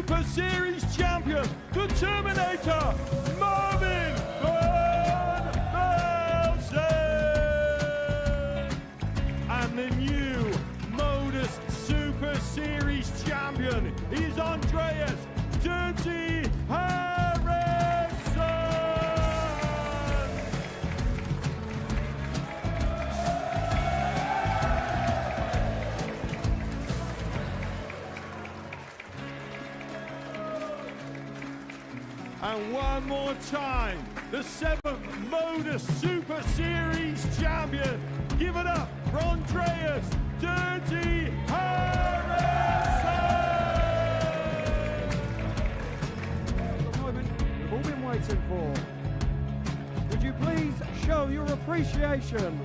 Super Series champion, the Terminator, Marvin Van Velzen. And the new Modus Super Series champion is Andreas Dirty Harrison. And one more time, the 7th Modus Super Series champion. Give it up for Andreas Dirty Harrison. The moment we've all been waiting for. Would you please show your appreciation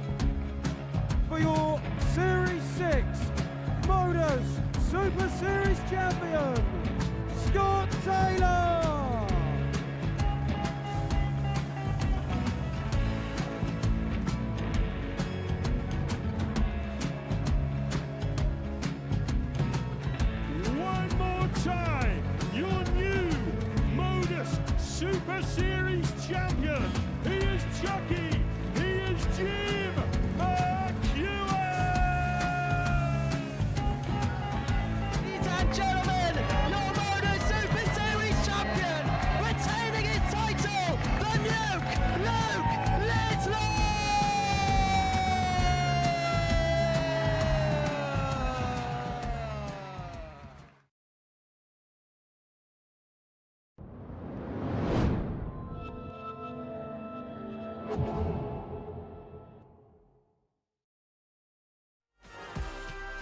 for your Series 6 Modus Super Series champion, Scott Taylor. Time, your new Modus Super Series champion. He is Chucky. He is Jim McEwen. Ladies and gentlemen, your Modus Super Series champion, retaining his title, the Nuke, Luke Littler.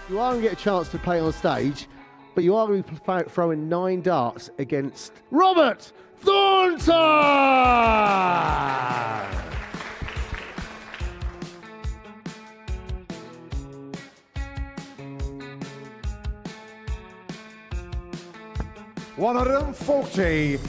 You are going to get a chance to play on stage, but you are going to be throwing 9 darts against Robert Thornton! $140.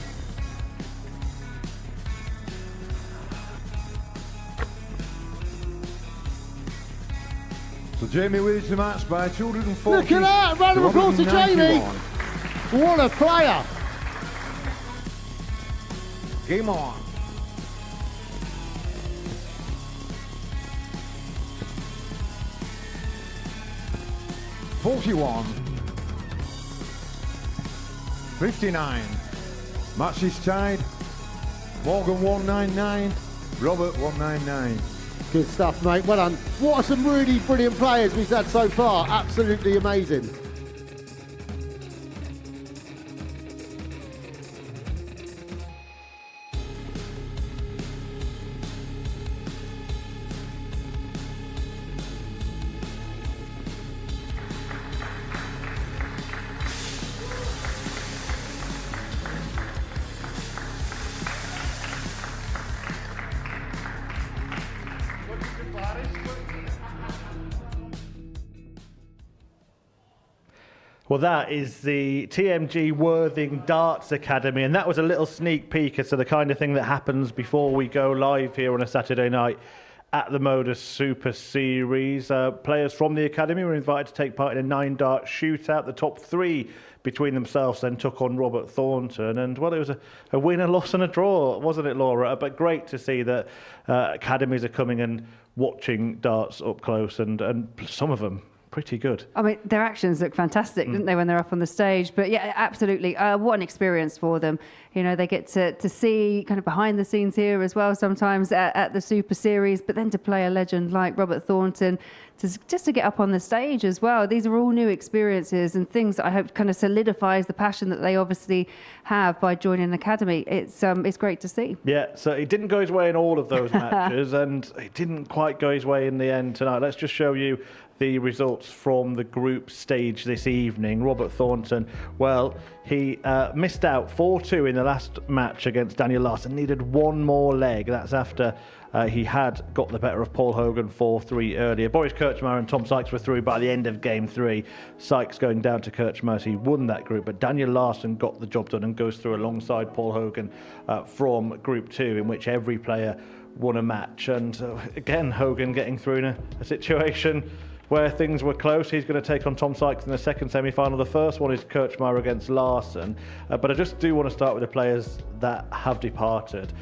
So Jamie wins the match by 240. Look at that! Round of applause to Jamie! What a player! Game on. $41. $59. Match is tied. Morgan 199. Robert 199. Good stuff, mate. Well done. What are some really brilliant players we've had so far. Absolutely amazing. Well, that is the TMG Worthing Darts Academy, and that was a little sneak peek as to the kind of thing that happens before we go live here on a Saturday night at the Modus Super Series. Players from the academy were invited to take part in a 9-dart shootout. The top 3 between themselves then took on Robert Thornton, and well, it was a win, a loss and a draw, wasn't it, Laura? But great to see that academies are coming and watching darts up close, and some of them pretty good. I mean, their actions look fantastic, didn't they, when they're up on the stage? But yeah, absolutely. What an experience for them. You know, they get to see kind of behind the scenes here as well sometimes at the Super Series, but then to play a legend like Robert Thornton, just to get up on the stage as well. These are all new experiences and things that I hope kind of solidifies the passion that they obviously have by joining the academy. It's great to see. Yeah, so it didn't go his way in all of those matches, and it didn't quite go his way in the end tonight. Let's just show you the results from the group stage this evening. Robert Thornton, well, he missed out 4-2 in the last match against Daniel Larson, needed one more leg. That's after he had got the better of Paul Hogan 4-3 earlier. Boris Kirchmeier and Tom Sykes were through by the end of game 3. Sykes going down to Kirchmeier, so he won that group, but Daniel Larson got the job done and goes through alongside Paul Hogan from group 2, in which every player won a match. And again, Hogan getting through in a situation where things were close. He's going to take on Tom Sykes in the second semi-final. The first one is Kirchmar against Larson. But I just do want to start with the players that have departed.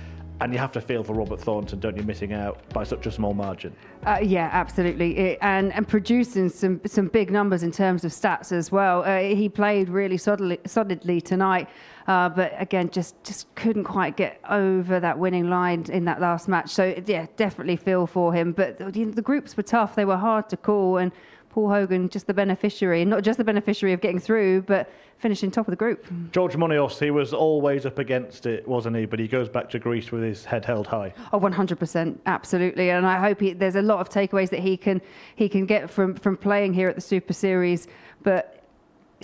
And you have to feel for Robert Thornton, don't you, missing out by such a small margin? Yeah, absolutely. And producing some big numbers in terms of stats as well. He played really solidly tonight, but again, just couldn't quite get over that winning line in that last match. So, yeah, definitely feel for him. But the groups were tough. They were hard to call. And Paul Hogan, just the beneficiary, and not just the beneficiary of getting through, but finishing top of the group. George Monios, he was always up against it, wasn't he? But he goes back to Greece with his head held high. Oh, 100%, absolutely. And I hope there's a lot of takeaways that he can get from playing here at the Super Series, but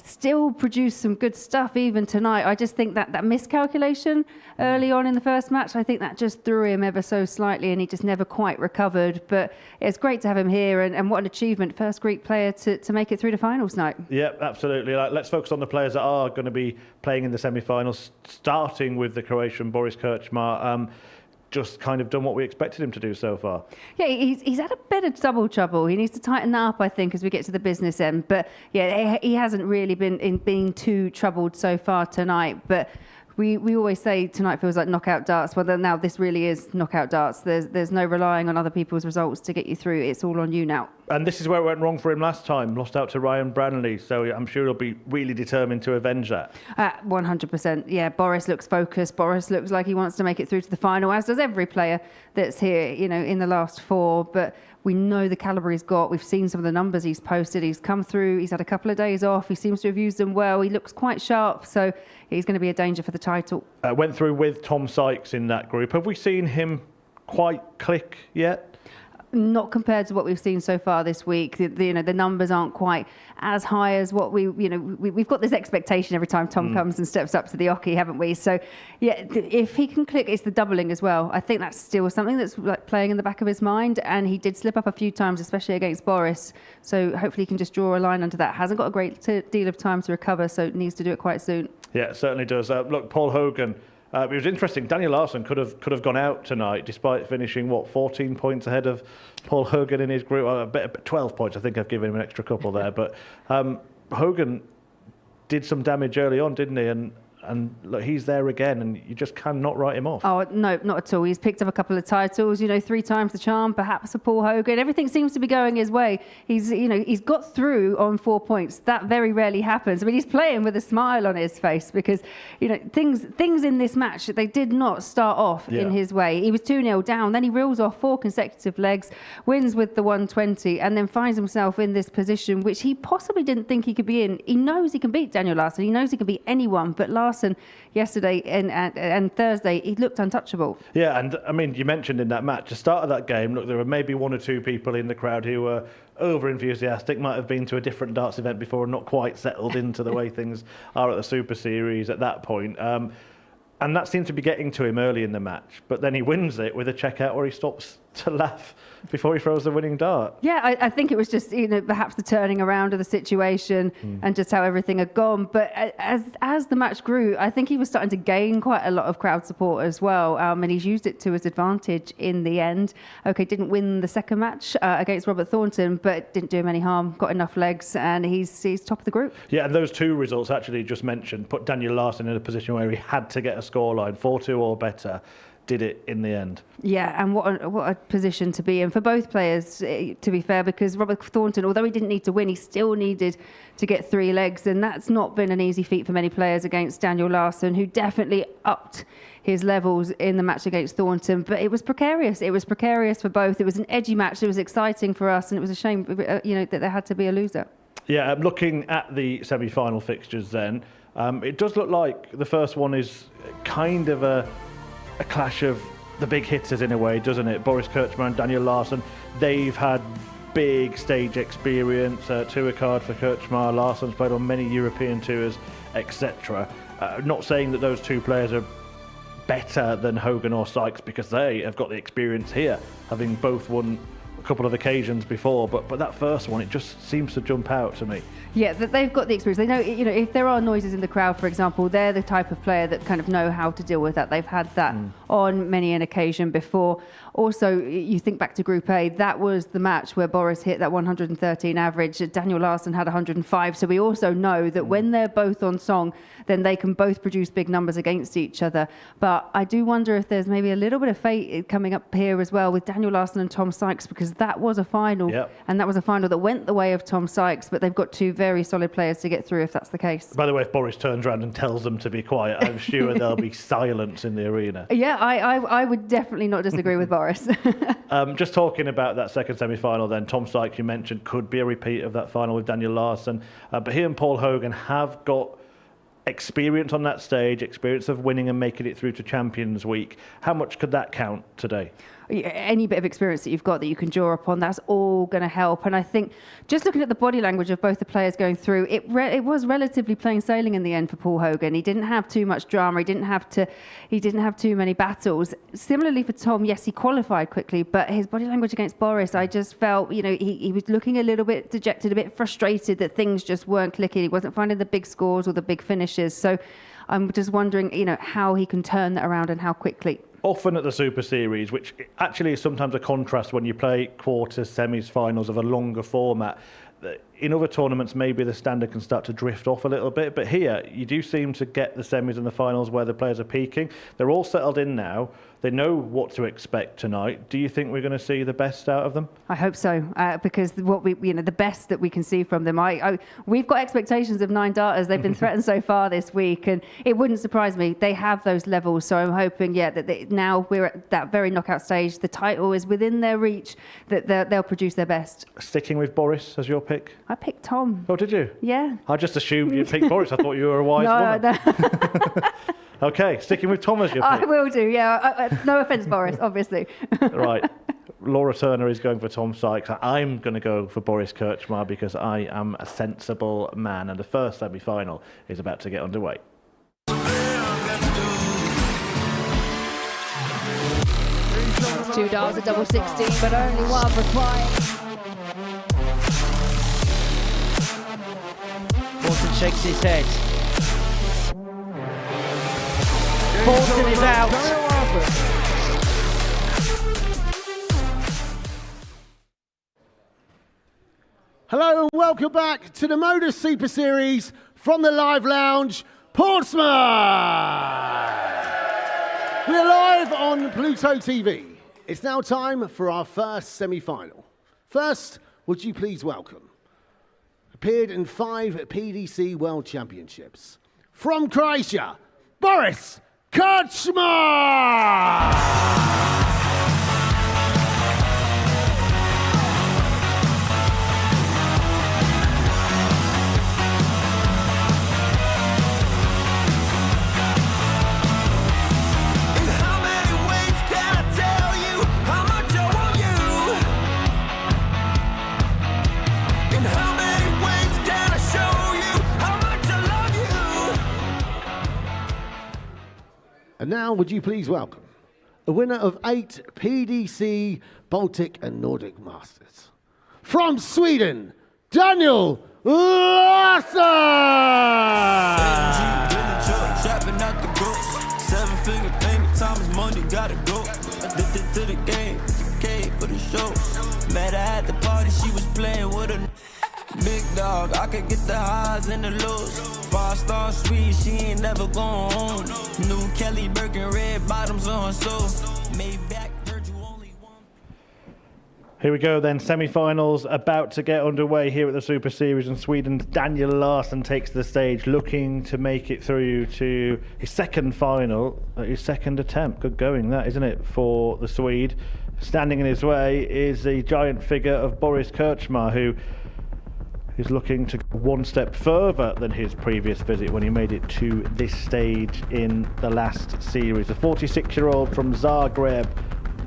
still produce some good stuff even tonight. I just think that miscalculation early on in the first match, I think that just threw him ever so slightly and he just never quite recovered. But it's great to have him here, and what an achievement, first Greek player to make it through to finals night. Yeah, absolutely. Let's focus on the players that are going to be playing in the semi-finals, starting with the Croatian Boris Kirchmar. Just kind of done what we expected him to do so far. Yeah, he's had a bit of double trouble. He needs to tighten that up, I think, as we get to the business end. But yeah, he hasn't really been too troubled so far tonight. But we always say tonight feels like knockout darts. Well, now this really is knockout darts. There's no relying on other people's results to get you through. It's all on you now. And this is where it went wrong for him last time. Lost out to Ryan Branley. So I'm sure he'll be really determined to avenge that. 100%. Yeah, Boris looks focused. Boris looks like he wants to make it through to the final, as does every player that's here, in the last four. But we know the calibre he's got. We've seen some of the numbers he's posted. He's come through. He's had a couple of days off. He seems to have used them well. He looks quite sharp. So he's going to be a danger for the title. Went through with Tom Sykes in that group. Have we seen him quite click yet? Not compared to what we've seen so far this week. The numbers aren't quite as high as what we've got this expectation every time Tom comes and steps up to the oche, haven't we? So yeah, if he can click, it's the doubling as well. I think that's still something that's like playing in the back of his mind, and he did slip up a few times, especially against Boris. So hopefully he can just draw a line under that. Hasn't got a great deal of time to recover, so needs to do it quite soon. Yeah, it certainly does. Look, Paul Hogan. It was interesting. Daniel Larsson could have gone out tonight, despite finishing 14 points ahead of Paul Hogan in his group. 12 points. I think I've given him an extra couple there. But Hogan did some damage early on, didn't he? And look, he's there again, and you just cannot write him off. Oh, no, not at all. He's picked up a couple of titles, 3 times the charm, perhaps, for Paul Hogan. Everything seems to be going his way. He's got through on 4 points. That very rarely happens. I mean, he's playing with a smile on his face because, things in this match, they did not start off in his way. He was 2-0 down. Then he reels off 4 consecutive legs, wins with the 120, and then finds himself in this position, which he possibly didn't think he could be in. He knows he can beat Daniel Larsson. He knows he can beat anyone, but Larsson yesterday and Thursday, he looked untouchable. Yeah, and I mean, you mentioned in that match, the start of that game, look, there were maybe 1 or 2 people in the crowd who were over-enthusiastic, might have been to a different darts event before and not quite settled into the way things are at the Super Series at that point. And that seemed to be getting to him early in the match. But then he wins it with a checkout where he stops to laugh before he throws the winning dart. Yeah, I think it was just, perhaps the turning around of the situation and just how everything had gone. But as the match grew, I think he was starting to gain quite a lot of crowd support as well. And he's used it to his advantage in the end. Okay, didn't win the second match against Robert Thornton, but didn't do him any harm, got enough legs, and he's top of the group. Yeah, and those 2 results actually just mentioned put Daniel Larsson in a position where he had to get a scoreline, 4-2 or better. Did it in the end. Yeah, and what a position to be in for both players, to be fair, because Robert Thornton, although he didn't need to win, he still needed to get 3 legs, and that's not been an easy feat for many players against Daniel Larsson, who definitely upped his levels in the match against Thornton. But it was precarious. It was precarious for both. It was an edgy match. It was exciting for us, and it was a shame, that there had to be a loser. Yeah, looking at the semi-final fixtures then, it does look like the first one is kind of a clash of the big hitters in a way, doesn't it? Boris Kirchmar and Daniel Larsson, they've had big stage experience. Tour card for Kirchmar, Larsson's played on many European tours, etc. Not saying that those 2 players are better than Hogan or Sykes because they have got the experience here, having both won a couple of occasions before, but that first one, it just seems to jump out to me. Yeah, that they've got the experience. They know, if there are noises in the crowd, for example, they're the type of player that kind of know how to deal with that. They've had that on many an occasion before. Also, you think back to Group A, that was the match where Boris hit that 113 average. Daniel Larsson had 105. So we also know that when they're both on song, then they can both produce big numbers against each other. But I do wonder if there's maybe a little bit of fate coming up here as well with Daniel Larsson and Tom Sykes, because that was a final. Yep. And that was a final that went the way of Tom Sykes, but they've got two very solid players to get through if that's the case. By the way, if Boris turns around and tells them to be quiet, I'm sure there'll be silence in the arena. Yeah, I would definitely not disagree with Boris. Just talking about that second semi-final then, Tom Sykes, you mentioned, could be a repeat of that final with Daniel Larsson. But he and Paul Hogan have got experience on that stage, experience of winning and making it through to Champions Week. How much could that count today? Any bit of experience that you've got that you can draw upon, that's all going to help. And I think just looking at the body language of both the players going through, it was relatively plain sailing in the end for Paul Hogan. He didn't have too much drama. He didn't have too many battles. Similarly for Tom, yes, he qualified quickly, but his body language against Boris, I just felt, he was looking a little bit dejected, a bit frustrated that things just weren't clicking. He wasn't finding the big scores or the big finishes. So I'm just wondering, how he can turn that around and how quickly. Often at the Super Series, which actually is sometimes a contrast when you play quarters, semis, finals of a longer format. In other tournaments, maybe the standard can start to drift off a little bit, but here you do seem to get the semis and the finals where the players are peaking. They're all settled in now. They know what to expect tonight. Do you think we're going to see the best out of them? I hope so, because what the best that we can see from them. We've got expectations of 9 darters. They've been threatened so far this week, and it wouldn't surprise me. They have those levels, so I'm hoping, that now we're at that very knockout stage. The title is within their reach. That they'll produce their best. Sticking with Boris as your pick? I picked Tom. Oh, did you? Yeah. I just assumed you'd pick Boris. I thought you were a wise woman. No. Okay, sticking with Tom as your pick. I will do, yeah. No offence, Boris, obviously. Right. Laura Turner is going for Tom Sykes. I'm going to go for Boris Kirchmar because I am a sensible man. And the first semi-final is about to get underway. $2 at double 16, but only one required. Morton shakes his head. Bolton is out. Hello and welcome back to the Modus Super Series from the Live Lounge, Portsmouth. We're live on Pluto TV. It's now time for our first semi-final. First, would you please welcome, appeared in 5 PDC World Championships, from Croatia, Boris Kirchmar! And now, would you please welcome a winner of 8 PDC Baltic and Nordic Masters, from Sweden, Daniel Larsson! 7-figure payment, Thomas Monday, gotta go. Addicted to the game, came for the show. Met her at the party, she was playing with a big dog. I could get the highs and the lows. 5-star sweet, she ain't never going home. New Kelly Birkin, red bottoms on her soul. Made back, heard you only one. Here we go then, semi-finals about to get underway here at the Super Series in Sweden. Daniel Larsson takes the stage, looking to make it through to his second final, his second attempt. Good going that, isn't it, for the Swede. Standing in his way is the giant figure of Boris Kirchmar, who is looking to go one step further than his previous visit when he made it to this stage in the last series. The 46-year-old from Zagreb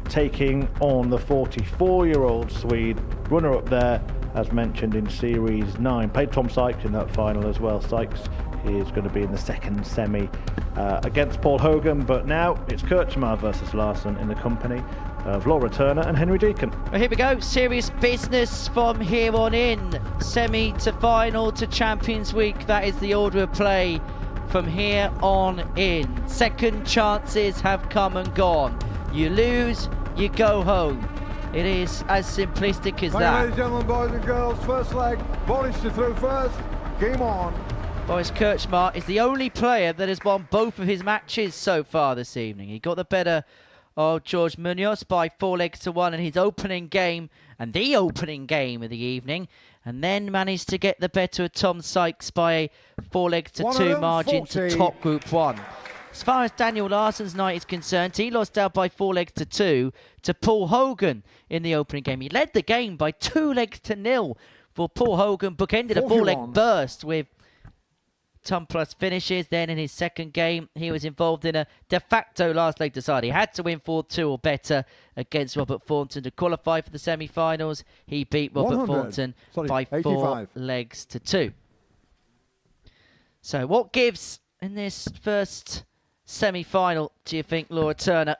taking on the 44-year-old Swede, runner-up there, as mentioned in Series 9. Played Tom Sykes in that final as well. Sykes is going to be in the second semi against Paul Hogan, but now it's Kirchmar versus Larsson in the company of Laura Turner and Henry Deacon. Well, here we go, serious business from here on in. Semi to final to Champions Week, that is the order of play from here on in. Second chances have come and gone. You lose, you go home. It is as simplistic as Ladies that. and gentlemen, boys and girls, first leg, Boris to throw first. Game on. Boris Kirchmar is the only player that has won both of his matches so far this evening. He got the better of George Munoz by 4-1 in his opening game and the opening game of the evening, and then managed to get the better of Tom Sykes by a 4-2 margin to top Group 1. As far as Daniel Larsson's night is concerned, he lost out by 4-2 to Paul Hogan in the opening game. He led the game by 2-0 for Paul Hogan, bookended a 4-leg burst with ton plus finishes. Then in his second game, he was involved in a de facto last leg decider. He had to win 4-2 or better against Robert Thornton to qualify for the semi-finals. He beat Robert Thornton by 4-2. So what gives in this first semi-final, do you think, Laura Turner?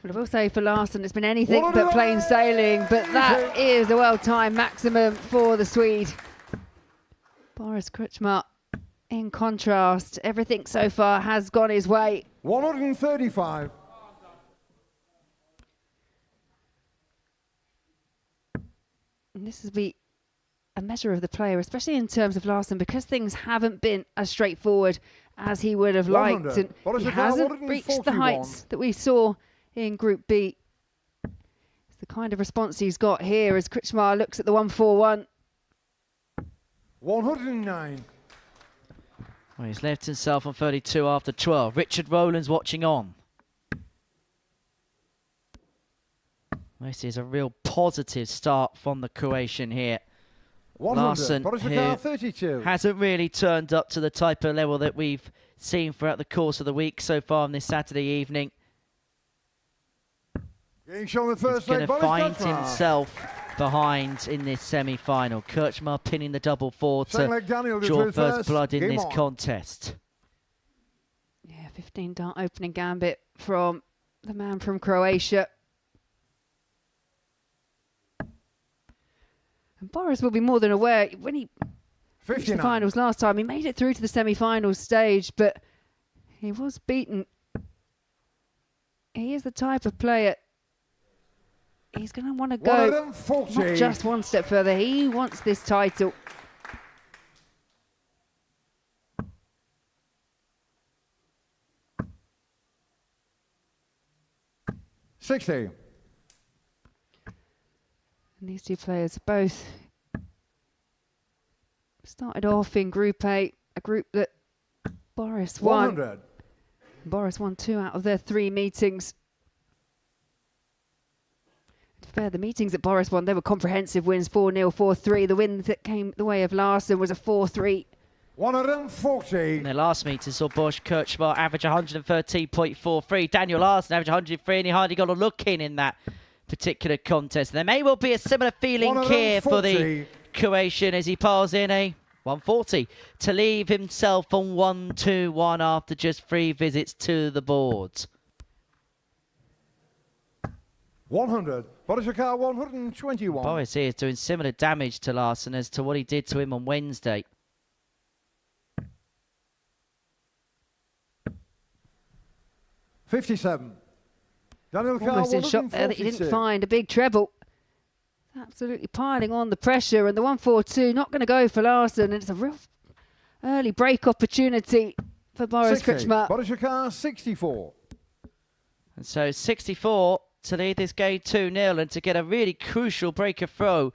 Well, I will say for Larsson, it's been anything but plain sailing, but that is a well-timed maximum for the Swede. Boris Kirchmar, in contrast, everything so far has gone his way. 135. And this will be a measure of the player, especially in terms of Larsson, because things haven't been as straightforward as he would have liked. And he hasn't reached the heights that we saw in Group B. It's the kind of response he's got here as Kirchmar looks at the 141. 109. Well, he's left himself on 32 after 12. Richard Rowland's watching on. This is a real positive start from the Croatian here. Larsson, who hasn't really turned up to the type of level that we've seen throughout the course of the week so far on this Saturday evening. He's going to find himself behind in this semi-final. Kirchmar pinning the double 4 to draw first blood in this contest. Yeah, 15 dart opening gambit from the man from Croatia. And Boris will be more than aware, when he reached the finals last time, he made it through to the semi-final stage, but he was beaten. He is the type of player, he's going to want to go not just one step further. He wants this title. $60. And these two players both started off in Group A, a group that Boris won. 100. Boris won 2 out of their 3 meetings. To be fair, the meetings that Boris won, they were comprehensive wins, 4-0, 4-3. The win that came the way of Larsson was a 4-3. 140. In their last meeting saw Boris Kirchmar average 113.43. Daniel Larsson average 103, and he hardly got a look in that particular contest. There may well be a similar feeling here for the Croatian as he piles in a 140 to leave himself on 1-2-1 after just 3 visits to the boards. 100. Boris Jakar, 121. Boris here is doing similar damage to Larsson as to what he did to him on Wednesday. $57. Daniel Carr, Almost in shot there that he didn't find a big treble. Absolutely piling on the pressure, and the 142 not going to go for Larsson, and it's a real early break opportunity for Boris Kirchmar. Boris Jakar, 64. And so 64 to lead this game 2-0 and to get a really crucial break of throw.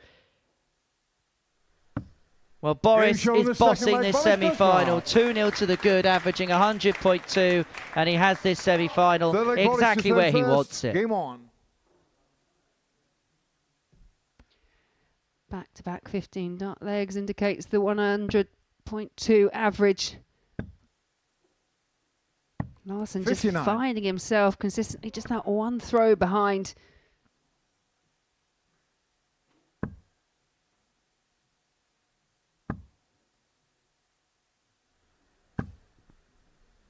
Well, Boris is bossing this semi-final. 2-0 to the good, averaging 100.2, and he has this semi-final exactly where he wants it. Game on. Back-to-back 15 dart legs indicates the 100.2 average. Larsson 59. Just finding himself consistently just that one throw behind.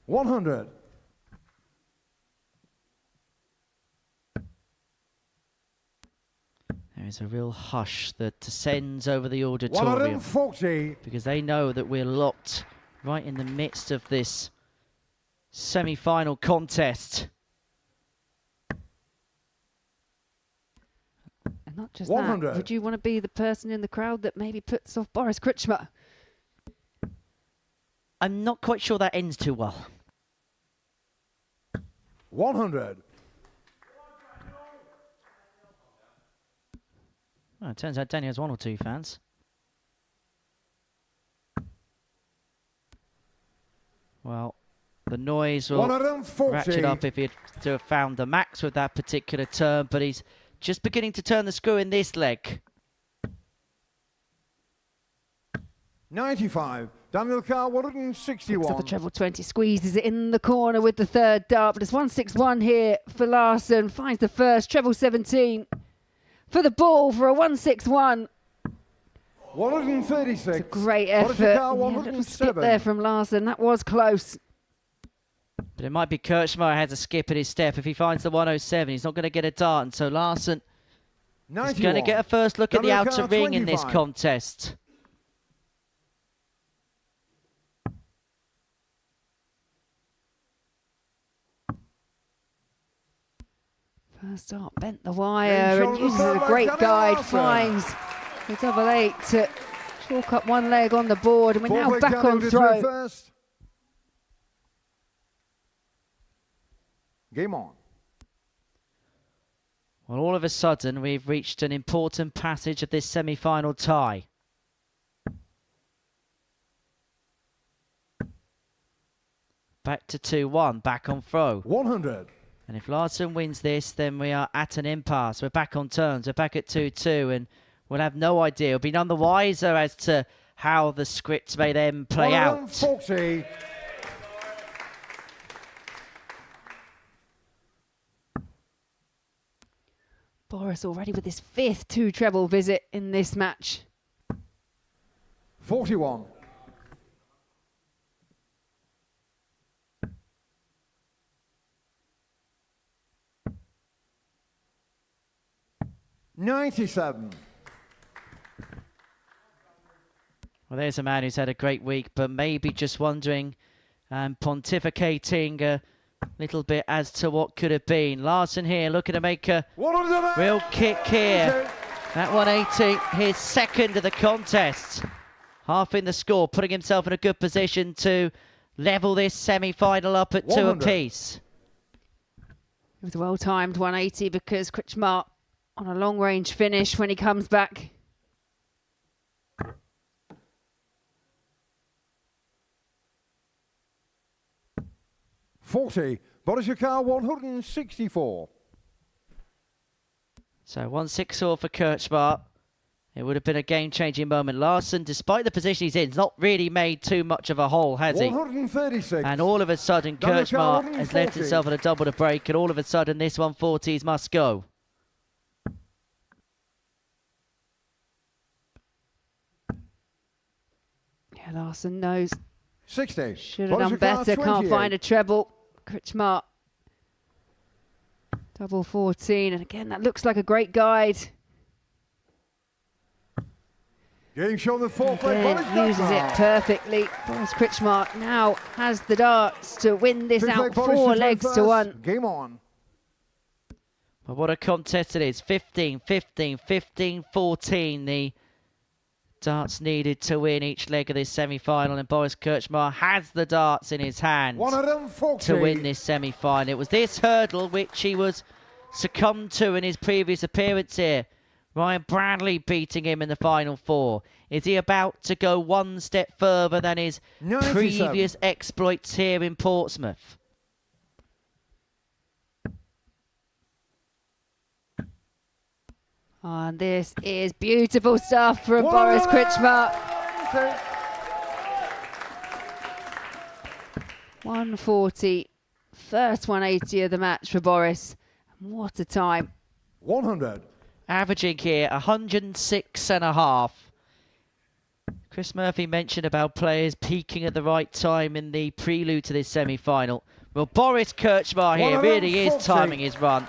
$100. There is a real hush that descends over the auditorium 140. because they know that we're locked right in the midst of this semi-final contest. And not just 100. that, would you want to be the person in the crowd that maybe puts off Boris Kritschmer? I'm not quite sure that ends too well. 100. Well, it turns out Daniel has one or two fans. Well, the noise will 140. ratchet up if he'd to have found the max with that particular turn, but he's just beginning to turn the screw in this leg. 95. Daniel Carr, 161. Picks up the treble 20, squeezes it in the corner with the third dart, but it's 161 here for Larson. Finds the first, treble 17 for the ball for a 161. 136. It's a great Modus effort. Carr, Yeah, a little skip 107. there from Larson. That was close. But it might be Kirchmeier has a skip in his step. If he finds the 107, he's not going to get a dart, and so Larson is 91. going to get a first look at the Daniel outer Carr, ring in this 25. contest. First up, bent the wire and uses a great guide, finds the double 8 to chalk up one leg on the board, and we're now Fourth leg back Daniel on to throw. first. Game on. Well, all of a sudden, we've reached an important passage of this semi-final tie. Back to 2-1, back on throw. 100. And if Larson wins this, then we are at an impasse. We're back on turns. We're back at 2-2, and we'll have no idea. We'll be none the wiser as to how the scripts may then play out. 140. Boris already with his 5th two-treble visit in this match. 41. $97. Well, there's a man who's had a great week, but maybe just wondering and pontificating a little bit as to what could have been. Larson here looking to make a real kick here. At 180, his second of the contest. Half in the score, putting himself in a good position to level this semi-final up at 2 apiece. It was a well-timed 180 because Kritschmer on a long-range finish when he comes back. $40. Boris Carr, 164. So 164 for Kirchmeier. It would have been a game-changing moment. Larson, despite the position he's in, has not really made too much of a hole, has he? 136. And all of a sudden, Daniel Carr, Kirchmeier has left 140. himself at a double to break, and all of a sudden, this 140s must go. Yeah, Larson knows. 60. Should have Boris done Carr, better. Can't 28. find a treble. Kritschmer. Double 14. And again, that looks like a great guide. Game show the fourth leg. Again, Boris uses it Carr. perfectly. Boris Kritschmer now has the darts to win this Fifth out leg, Boris 4 to legs first. to 1. Game on. But what a contest it is. 15, 15, 15, 14. The darts needed to win each leg of this semi-final, and Boris Kirchmeier has the darts in his hand 140. to win this semi-final. It was this hurdle which he was succumbed to in his previous appearance here. Ryan Bradley beating him in the final 4. Is he about to go one step further than his 97. previous exploits here in Portsmouth? And this is beautiful stuff from Boris Kritschmer. 140. First 180 of the match for Boris. What a time. 100. Averaging here 106.5. Chris Murphy mentioned about players peaking at the right time in the prelude to this semi-final. Well, Boris Kirchmeier here really is 140. timing his run.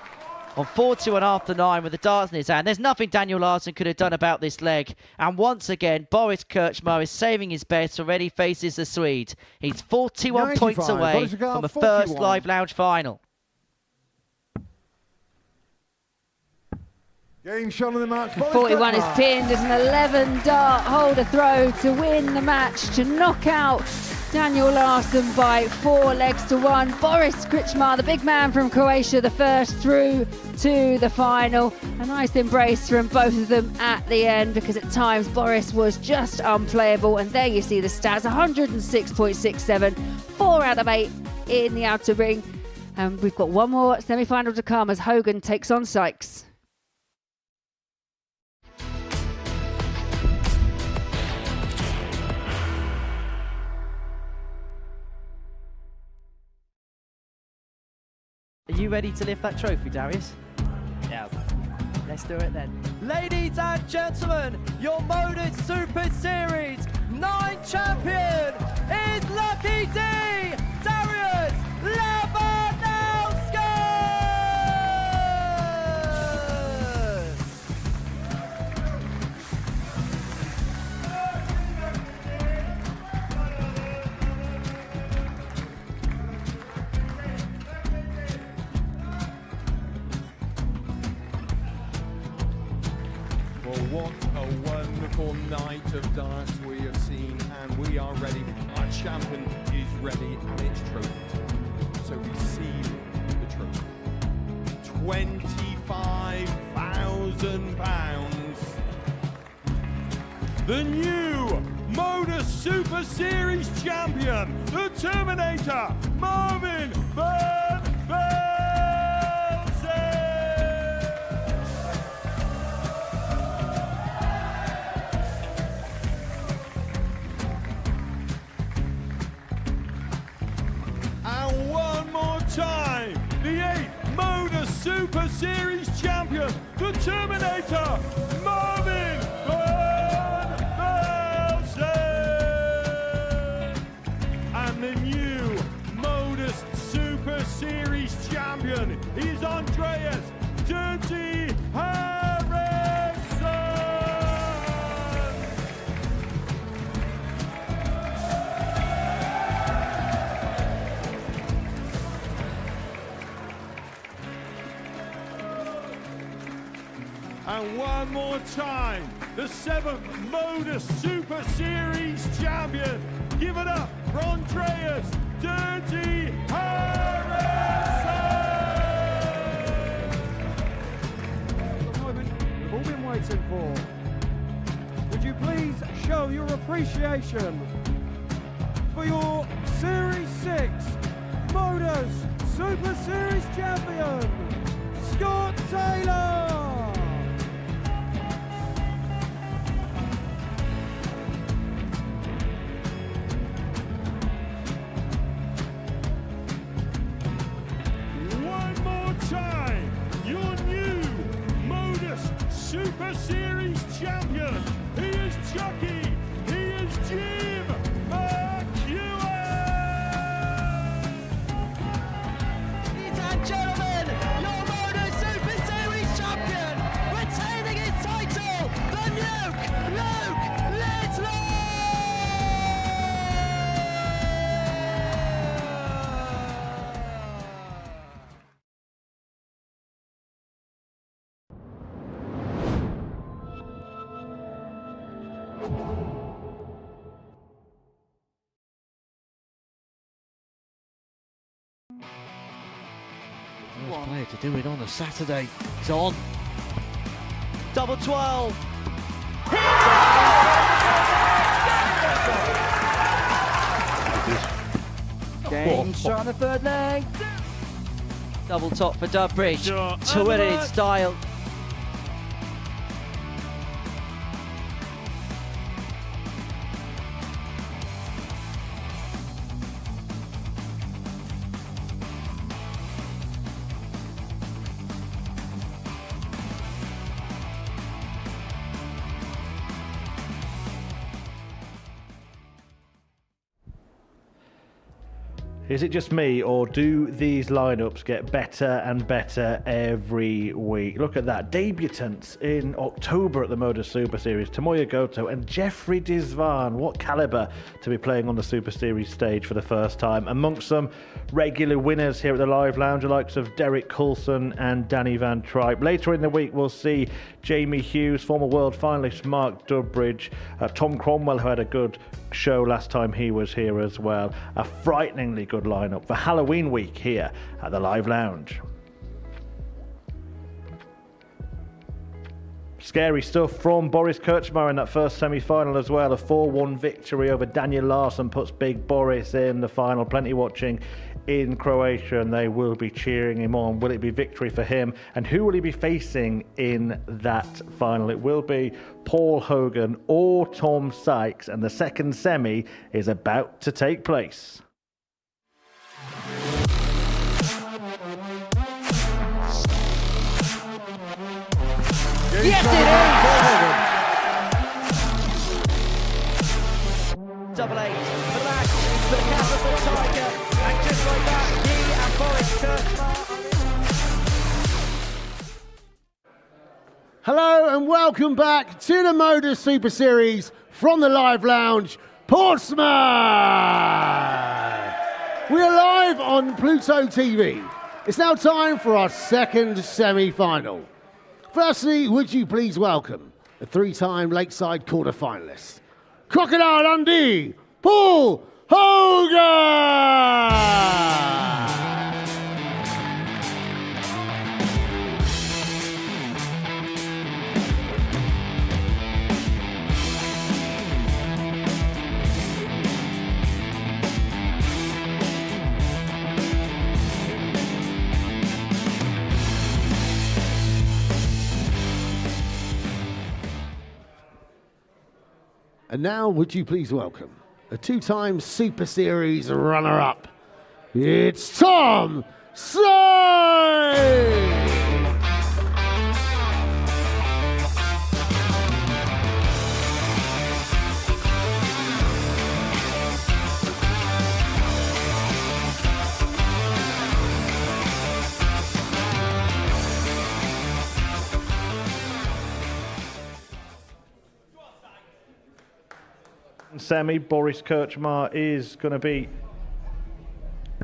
on 41 after 9 with the darts in his hand. There's nothing Daniel Larsson could have done about this leg. And once again, Boris Kirchmar is saving his bets, already faces the Swede. He's 41 points away from the first Live Lounge final. Game shot of the match. 41 is pinned as an 11 dart holder throw to win the match, to knock out Daniel Larsson by 4 legs to 1. Boris Kirchmar, the big man from Croatia, the first through to the final. A nice embrace from both of them at the end, because at times Boris was just unplayable. And there you see the stats, 106.67, 4 out of 8 in the outer ring. And we've got one more semi-final to come as Hogan takes on Sykes. Are you ready to lift that trophy, Darius? Yes. Let's do it then. Ladies and gentlemen, your Modus Super Series 9 champion is Lucky D, Darius Lewandowski! Well, what a wonderful night of darts we have seen, and we are ready. Our champion is ready, and it's trophy time. So receive the trophy. £25,000. The new Modus Super Series champion, the Terminator, Marvin Van Velzen. And one more time, the 8th Modus Super Series champion, the Terminator, Marvin Van Velzen. And the new Modus Super Series champion is Andreas Dirty Harrison. And one more time, the 7th Modus Super Series champion. Give it up for Andreas Dirty Harrison. The moment we've all been waiting for. Would you please show your appreciation for your Series 6 Modus Super Series champion, Scott Taylor? One more time, your new Modus Super Series champion. He is Chucky. He is Jim McEwen. Ladies and gentlemen, your Modus Super Series champion, retaining his title, the Nuke, Luke Littler! First player to do it on a Saturday. It's on. Double 12. Game shot on the third leg. Double top for Dubbridge. Sure. Twitted style. Is it just me, or do these lineups get better and better every week? Look at that. Debutants in October at the Modus Super Series. Tomoya Goto and Jeffrey Dizvan. What caliber to be playing on the Super Series stage for the first time. Amongst some regular winners here at the Live Lounge, the likes of Derek Coulson and Danny Van Tripe. Later in the week, we'll see Jamie Hughes, former world finalist Mark Durbridge, Tom Cromwell, who had a good show last time he was here as well. A frighteningly good lineup for Halloween week here at the Live Lounge. Scary stuff from Boris Krčmar in that first semi-final as well. A 4-1 victory over Daniel Larsson puts Big Boris in the final. Plenty watching in Croatia, and they will be cheering him on. Will it be victory for him? And who will he be facing in that final? It will be Paul Hogan or Tom Sykes, and the second semi is about to take place. Yes, it is! Double eight for the match, for the capital Tiger, and just like that, he and Boris Krčmar. Hello and welcome back to the Modus Super Series from the Live Lounge, Portsmouth! We are live on Pluto TV. It's now time for our second semi-final. Firstly, would you please welcome the three-time Lakeside quarter-finalist, Crocodile Dundee, Paul Hogan! And now, would you please welcome a two-time Super Series runner-up, it's Tom Sykes! Semi, Boris Krčmar is going to be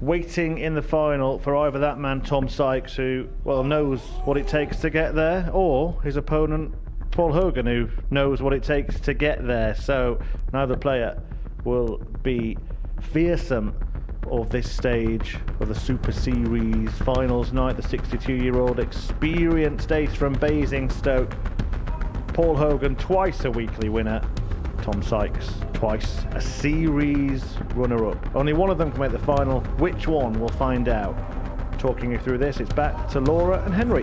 waiting in the final for either that man Tom Sykes, who knows what it takes to get there, or his opponent Paul Hogan, who knows what it takes to get there. So neither player will be fearsome of this stage of the Super Series finals night. The 62-year-old experienced ace from Basingstoke, Paul Hogan, twice a weekly winner. Tom Sykes, twice a series runner-up. Only one of them can make the final. Which one? We'll find out. Talking you through this, it's back to Laura and Henry.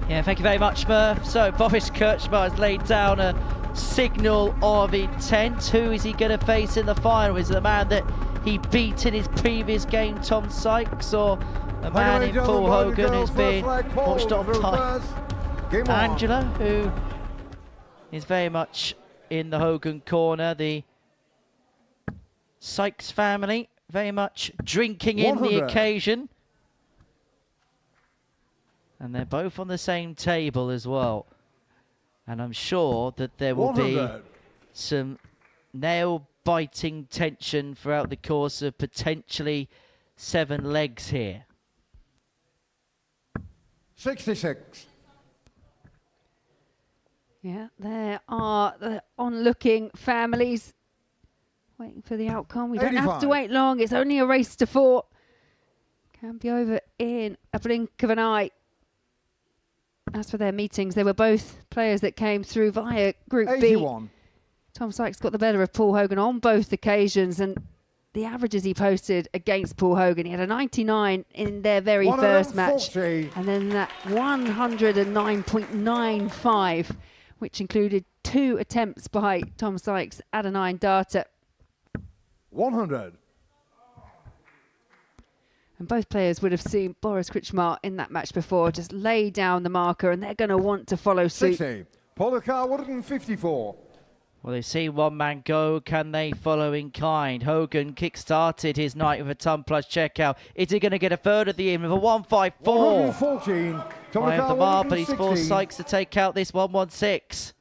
Yeah, thank you very much, Murph. So Boris Krčmar has laid down a signal of intent. Who is he going to face in the final? Is it the man that he beat in his previous game, Tom Sykes, or a man in Paul Hogan who's been watched on by Angela, who is very much in the Hogan corner? The Sykes family very much drinking in the occasion. And they're both on the same table as well. And I'm sure that there will be some nail-biting tension throughout the course of potentially 7 legs here. 66. Yeah, there are the onlooking families waiting for the outcome. We don't 85. have to wait long. It's only a race to 4. Can be over in a blink of an eye. As for their meetings, they were both players that came through via Group 81. B. Tom Sykes got the better of Paul Hogan on both occasions, and the averages he posted against Paul Hogan, he had a 99 in their very first match, and then that 109.95, which included 2 attempts by Tom Sykes at a 9 darter. 100. And both players would have seen Boris Krčmar in that match before just lay down the marker, and they're going to want to follow suit. 60. Polakar 154. Well, they see one man go. Can they follow in kind? Hogan kick-started his night with a ton plus checkout. Is he going to get a third of the evening with a 154? 114. I have the mark, but he's forced Sykes to take out this 116.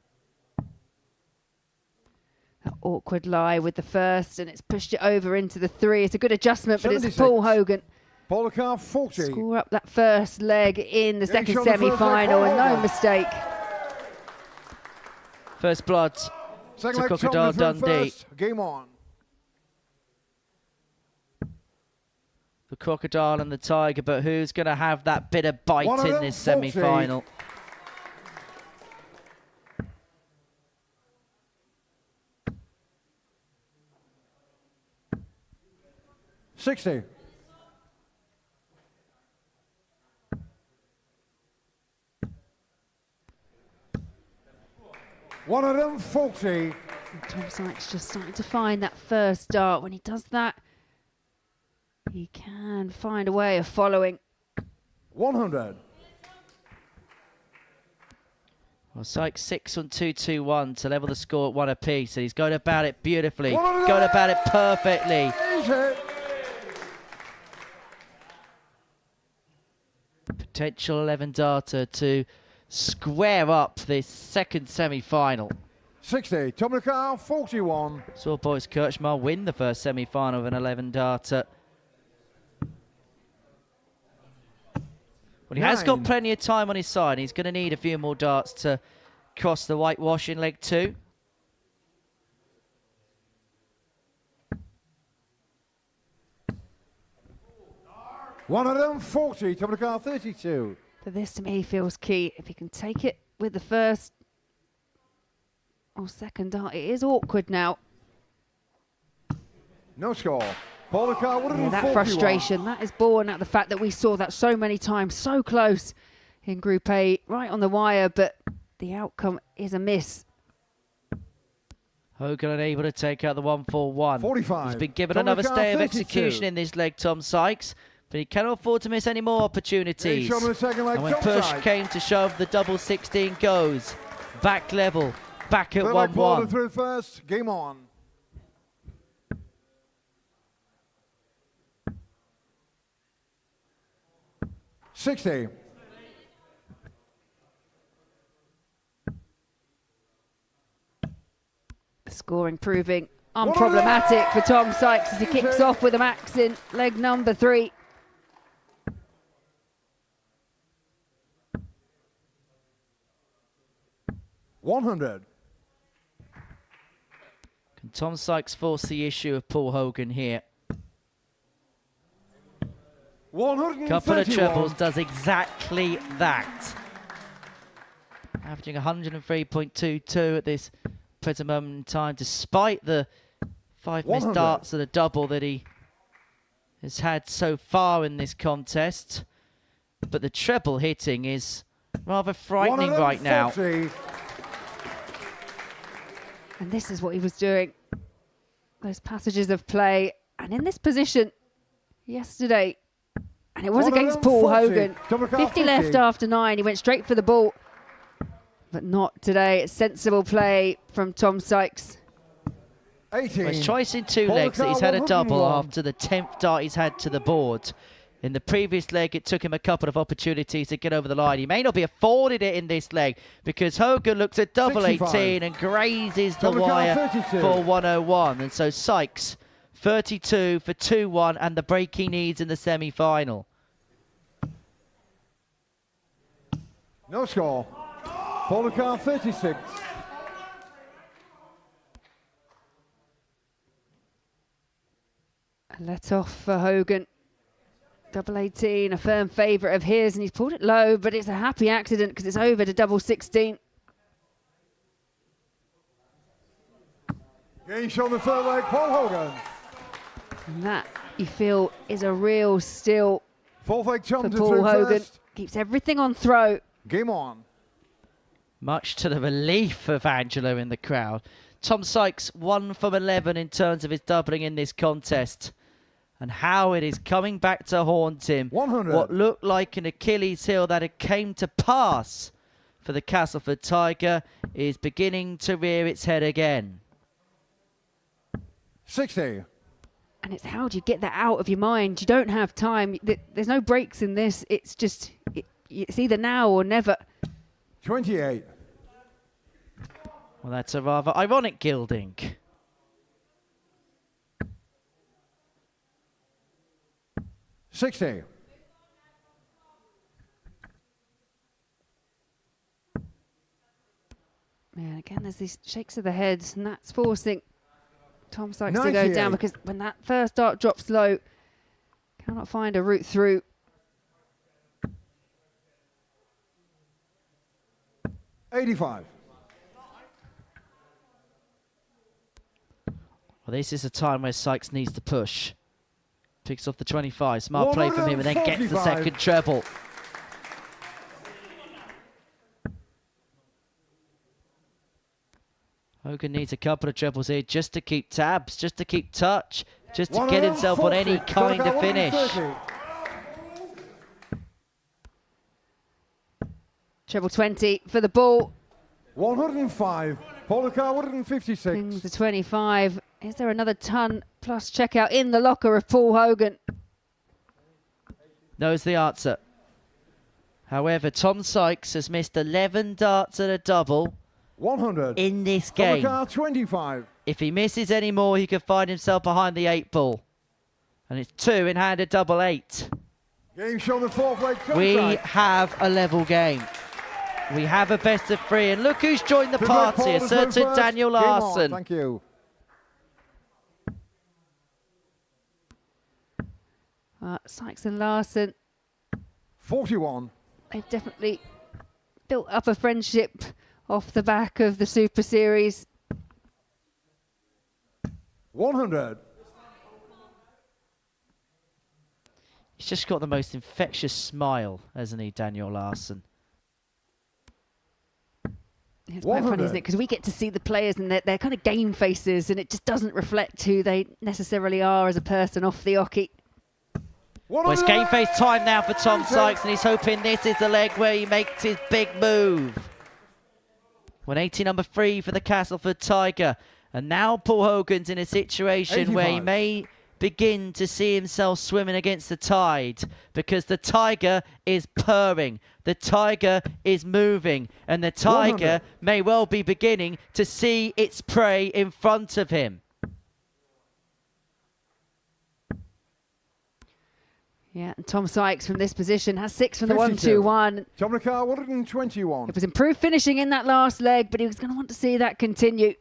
That awkward lie with the first, and it's pushed it over into the 3. It's a good adjustment, but it's 76. Paul Hogan. Paul car 40. Score up that first leg in the second shot the first leg, semi-final, and no Hogan. mistake. First blood Second to leg, Crocodile Tom Dundee. first. Game on. The Crocodile and the Tiger, but who's going to have that bit of bite One of in them, this 40. semi-final? $60. $140. Tom Sykes just starting to find that first dart. When he does that, he can find a way of following. 100. Well, Sykes 6 on 2-2-1 to level the score at 1 apiece. And he's going about it beautifully, 100. going about it perfectly. Easy. Potential 11 data to square up this second semi-final. 60. Tom McCall 41. Saw Boris Kirchmar win the first semi-final with an 11 data. Well, he has got 9. plenty of time on his side. He's going to need a few more darts to cross the whitewash in leg 2. $140. Tom McCall 32. But this to me feels key. If he can take it with the first or second dart, it is awkward now. No score. Paul McCall 141. Yeah, that frustration, that is born out of the fact that we saw that so many times, so close in Group A, right on the wire, but the outcome is a miss. Hogan unable to take out the 141. 45. He's been given Tom another McCall, stay of 32. execution in this leg, Tom Sykes, but he cannot afford to miss any more opportunities. Shot on the second leg, And when Tom push Sykes. came to shove, the double 16 goes. Back level, back at Third leg, Paul 1-1. through first. Game on. $60. The scoring proving unproblematic for Tom Sykes as he kicks off with a max in leg number 3. $100. Can Tom Sykes force the issue of Paul Hogan here? 131. Couple of trebles does exactly that. Averaging 103.22 at this present moment in time, despite the 5 missed 100. darts of the double that he has had so far in this contest. But the treble hitting is rather frightening right now. 140. And this is what he was doing. Those passages of play. And in this position yesterday, and it was against Paul 140. Hogan. 50 left after 9. He went straight for the ball. But not today. It's sensible play from Tom Sykes. 18. Well, it's twice in 2 Paul legs that he's McCall, had a double 101. after the 10th dart he's had to the board. In the previous leg, it took him a couple of opportunities to get over the line. He may not be afforded it in this leg because Hogan looks at double 65. 18 and grazes the Tom McCall, wire 32. for 101. And so Sykes, 32 for 2-1 and the break he needs in the semi-final. No score. Paul McCall 36. A let off for Hogan. Double 18, a firm favourite of his, and he's pulled it low, but it's a happy accident because it's over to double 16. Game shot on the third leg, Paul Hogan. And that, you feel, is a real steal Fourth leg, for Tom to Paul through Hogan. first. Keeps everything on throw. Game on. Much to the relief of Angelo in the crowd. Tom Sykes 1 from 11 in terms of his doubling in this contest. And how it is coming back to haunt him. 100. What looked like an Achilles heel that it came to pass for the Castleford Tiger is beginning to rear its head again. 60. And it's how do you get that out of your mind? You don't have time. There's no breaks in this. It's just, it's either now or never. 28. Well, that's a rather ironic gilding. $60. Man, again, there's these shakes of the head, and that's forcing Tom Sykes to go down, because when that first dart drops low, cannot find a route through. $85. Well, this is a time where Sykes needs to push. Picks off the 25. Smart play from him, and then gets the second treble. Hogan needs a couple of trebles here just to keep tabs, just to keep touch, just to get himself on any kind of finish. Treble 20 for the ball. 105. Polakar 156. Brings the 25. Is there another ton plus checkout in the locker of Paul Hogan? Knows the answer. However, Tom Sykes has missed 11 darts at a double 100 in this game. Polakar 25. If he misses any more, he could find himself behind the 8 ball. And it's 2 in hand at double 8. Game show the fourth leg. We have a level game. We have a best of 3, and look who's joined the party, a certain Daniel Larson. Thank you. Sykes and Larson. 41. They've definitely built up a friendship off the back of the Super Series. 100. He's just got the most infectious smile, hasn't he, Daniel Larson? It's quite funny, isn't it? Because we get to see the players and their kind of game faces, and it just doesn't reflect who they necessarily are as a person off the hockey. Well, it's game face time now for Tom Sykes, and he's hoping this is the leg where he makes his big move. 180 number 3 for the Castleford Tiger. And now Paul Hogan's in a situation 85. where he may begin to see himself swimming against the tide, because the Tiger is purring, the Tiger is moving, and the Tiger 100. may well be beginning to see its prey in front of him. Yeah, and Tom Sykes from this position has 6 from the 52. 1-2-1. Polakar 121. It was improved finishing in that last leg, but he was going to want to see that continue.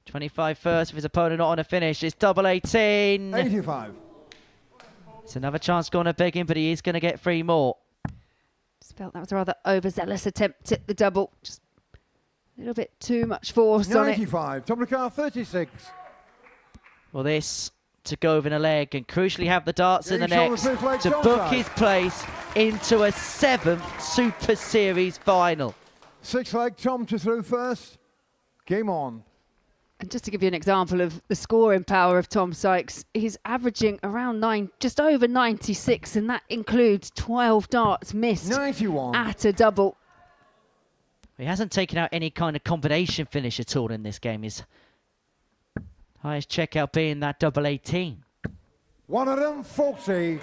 $25 first if his opponent not on a finish. It's double 18. 85. It's another chance going to beg him, but he is going to get 3 more. Just felt that was a rather overzealous attempt at the double. Just a little bit too much force on it. 95. Polakar 36. Well, this to go over in a leg and crucially have the darts in the Game next shoulder fifth leg to book his place into a 7th Super Series final. 6 leg, Tom to throw first. Game on. And just to give you an example of the scoring power of Tom Sykes, he's averaging around just over 96, and that includes 12 darts missed 91. at a double. He hasn't taken out any kind of combination finish at all in this game. His highest checkout being that double 18. 140.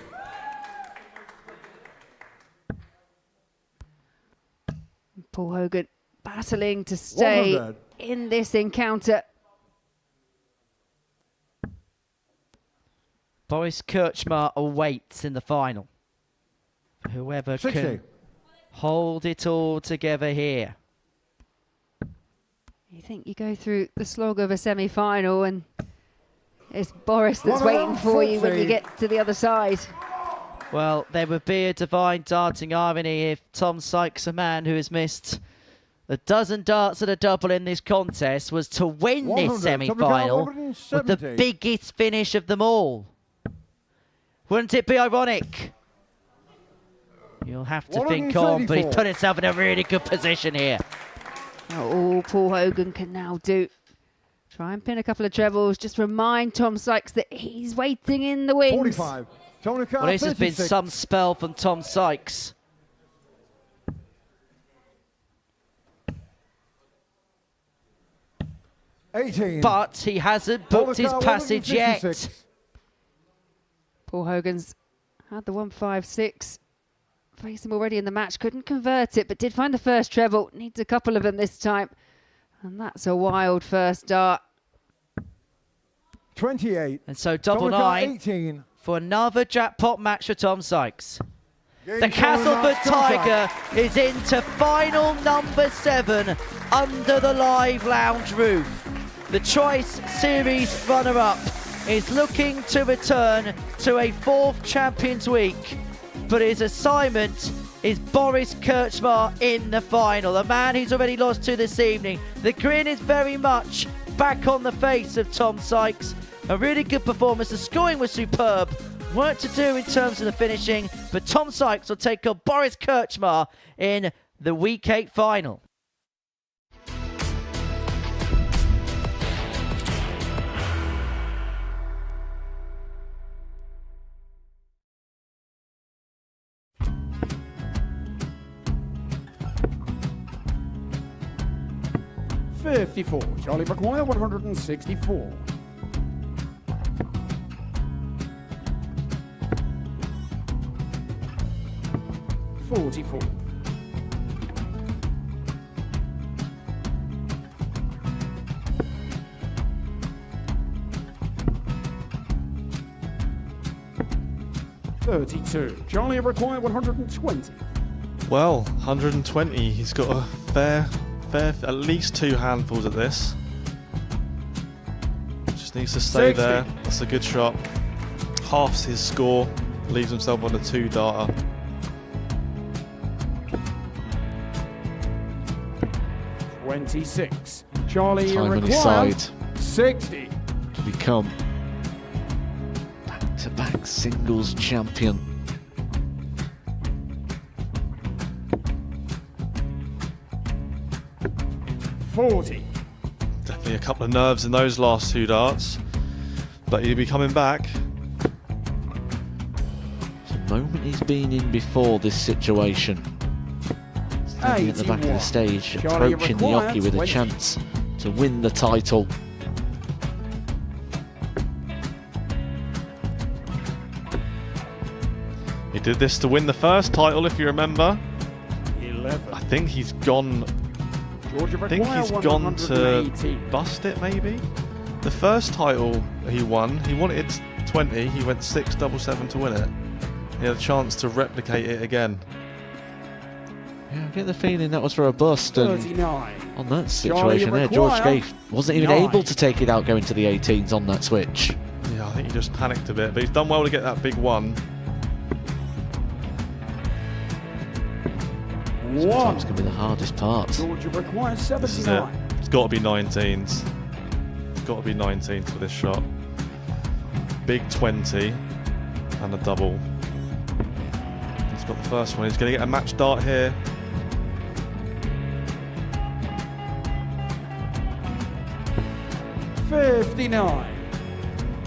Paul Hogan battling to stay 100. in this encounter. Boris Kirchmar awaits in the final. Whoever 60. can hold it all together here. You think you go through the slog of a semi-final and it's Boris that's waiting for you when you get to the other side. Well, there would be a divine darting irony if Tom Sykes, a man who has missed a dozen darts at a double in this contest, was to win 100. this semi-final with the 170. biggest finish of them all. Wouldn't it be ironic? You'll have to think on, but he's put himself in a really good position here. Now all Paul Hogan can now do, try and pin a couple of trebles, just remind Tom Sykes that he's waiting in the wings. 45. Tonica, Well, this has been 36. some spell from Tom Sykes. But he hasn't booked his passage yet. Paul Hogan's had the 156. Faced him already in the match, couldn't convert it, but did find the first treble. Needs a couple of them this time. And that's a wild first dart. 28. And so double Tonica, nine 18. for another jackpot match for Tom Sykes. Game The Castleford Tiger is into final number 7 under the live lounge roof. The Choice Series runner-up is looking to return to a 4th Champions Week, but his assignment is Boris Kirchmar in the final, the man who's already lost to this evening. The grin is very much back on the face of Tom Sykes. A really good performance. The scoring was superb. Work to do in terms of the finishing, but Tom Sykes will take on Boris Kirchmar in the Week 8 final. $54. Charlie McGuire, 164. $44. $32. Charlie required 120. Well, 120. He's got a fair, at least 2 handfuls at this. Just needs to stay 60. there. That's a good shot. Halves his score. Leaves himself on a 2-darter. $26. Charlie Time on his required side 60. to become back-to-back singles champion. $40. Definitely a couple of nerves in those last 2 darts. But he'll be coming back. It's the moment he's been in before this situation. Standing at the back of the stage, Charlie approaching the required Yoki with 20. a chance to win the title. He did this to win the first title, if you remember. 11. I think he's gone. Georgia I think required he's gone to 118. bust it, maybe. The first title he won, he wanted 20. He went 6-7-7 to win it. He had a chance to replicate it again. Yeah, I get the feeling that was for a bust. And 39. on that Charlie situation there, George required Gay wasn't even 9. able to take it out going to the 18s on that switch. Yeah, I think he just panicked a bit, but he's done well to get that big one. Sometimes can be the hardest part. Georgia requires This is it. 79. It's got to be 19s. It's got to be 19s for this shot. Big 20 and a double. He's got the first one. He's going to get a match dart here. $59.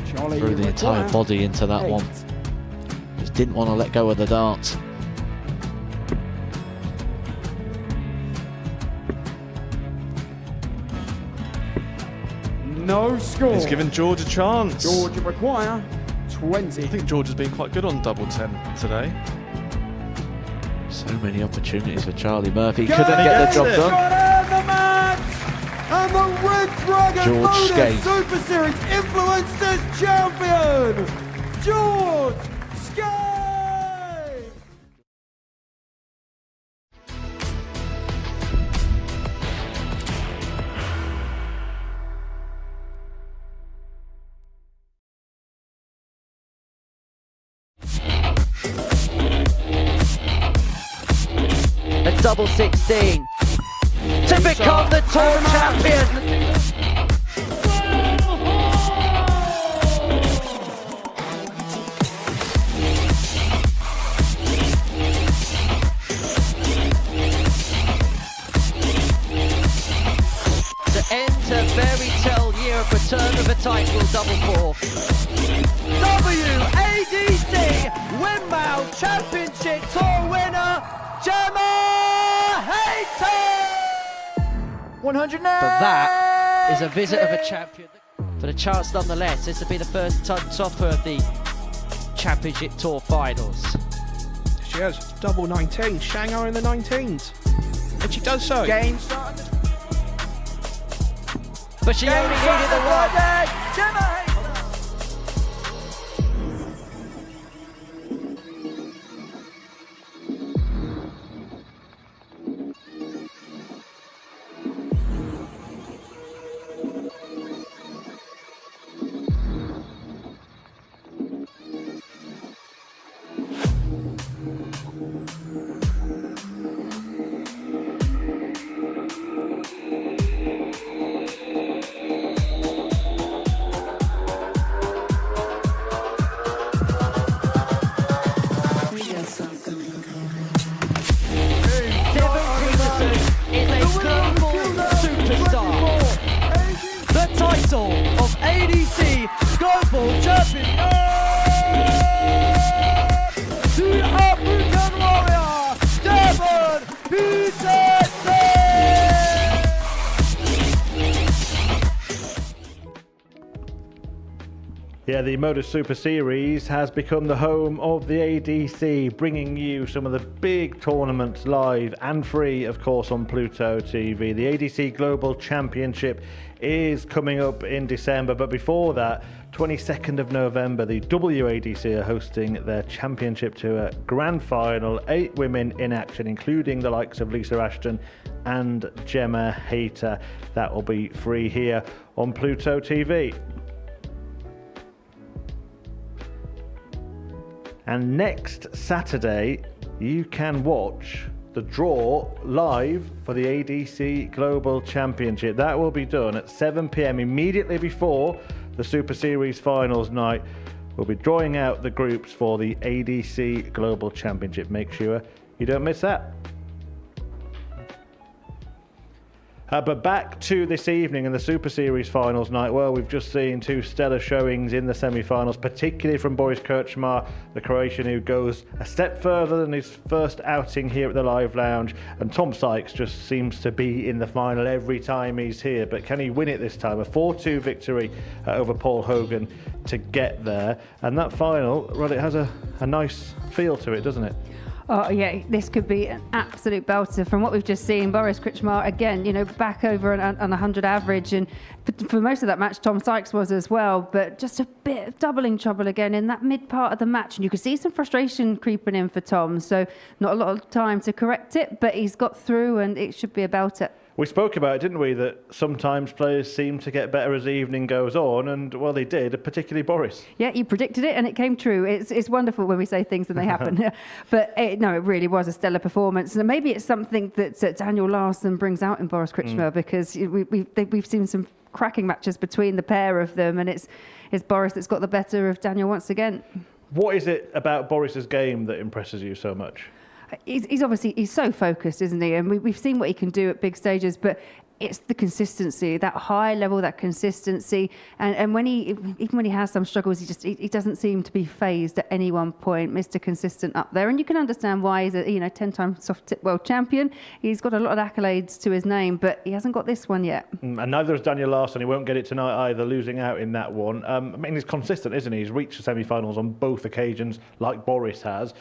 Charlie Threw the entire required body into that 8. one. Just didn't want to let go of the dart. No score. He's given George a chance. Georgia require 20. I think George has been quite good on double 10 today. So many opportunities for Charlie Murphy. Go Couldn't get the job it. done. Got in the match. And the Red Dragon George Modus Skate. Super Series Influencers Champion, George Skate. A double 16 to become the tour champion. to end a fairy tale year of return of a title double four. WADC Windmill Championship Tour winner, Gemma Hayton! 100 But that is a visit of a champion. For the chance nonetheless, this will be the first topper of the Championship Tour finals. She has double 19, Shanghai in the 19s. And she does so. Game started. But she only needed the one. Gemma Hayton! Of ADC Global Champion, the African Warrior, Devon Peterson! Yeah, the Modus Super Series has become the home of the ADC, bringing you some of the big tournaments live and free, of course, on Pluto TV. The ADC Global Championship is coming up in December, but before that, 22nd of November, the WADC are hosting their Championship Tour Grand Final. 8 women in action, including the likes of Lisa Ashton and Gemma Hayter. That will be free here on Pluto TV. And next Saturday, you can watch the draw live for the ADC Global Championship. That will be done at 7 p.m. immediately before the Super Series finals night. We'll be drawing out the groups for the ADC Global Championship. Make sure you don't miss that. But back to this evening in the Super Series finals night. Well, we've just seen 2 stellar showings in the semi-finals, particularly from Boris Krčmar, the Croatian who goes a step further than his first outing here at the Live Lounge. And Tom Sykes just seems to be in the final every time he's here. But can he win it this time? A 4-2 victory over Paul Hogan to get there. And that final, well, it has a nice feel to it, doesn't it? Oh yeah, this could be an absolute belter. From what we've just seen, Boris Krčmar again, back over on 100 average, and for most of that match, Tom Sykes was as well. But just a bit of doubling trouble again in that mid part of the match, and you could see some frustration creeping in for Tom. So not a lot of time to correct it, but he's got through, and it should be a belter. We spoke about it, didn't we, that sometimes players seem to get better as the evening goes on, and, well, they did, particularly Boris. Yeah, you predicted it, and it came true. It's wonderful when we say things and they happen. But it really was a stellar performance. And maybe it's something that Daniel Larsson brings out in Boris Krčmar, because we've seen some cracking matches between the pair of them, and it's Boris that's got the better of Daniel once again. What is it about Boris's game that impresses you so much? He's so focused, isn't he? And we've seen what he can do at big stages, but it's the consistency, that high level, that consistency. And even when he has some struggles, he doesn't seem to be phased at any one point. Mr. Consistent up there, and you can understand why. He's a 10-time soft tip world champion. He's got a lot of accolades to his name, but he hasn't got this one yet. And neither has Daniel Larsson. He won't get it tonight either, losing out in that one. He's consistent, isn't he? He's reached the semi-finals on both occasions, like Boris has.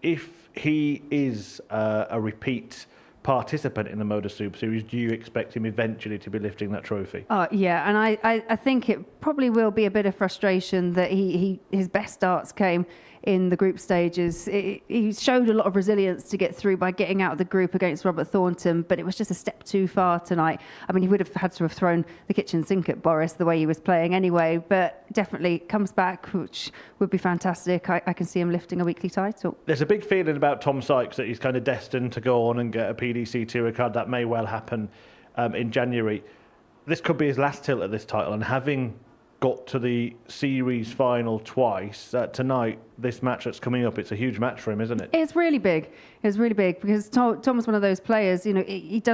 If he is a repeat participant in the Modus Super Series, do you expect him eventually to be lifting that trophy? Yeah, and I think it probably will be a bit of frustration that his best starts came in the group stages. He showed a lot of resilience to get through by getting out of the group against Robert Thornton, but it was just a step too far tonight. I mean, he would have had to have thrown the kitchen sink at Boris the way he was playing anyway, but definitely comes back, which would be fantastic. I can see him lifting a weekly title. There's a big feeling about Tom Sykes that he's kind of destined to go on and get a PDC Tour card. That may well happen in January. This could be his last tilt at this title, and having got to the series final twice. Tonight, this match that's coming up, it's a huge match for him, isn't it? It's really big. It's really big because Tom's one of those players, you know, it's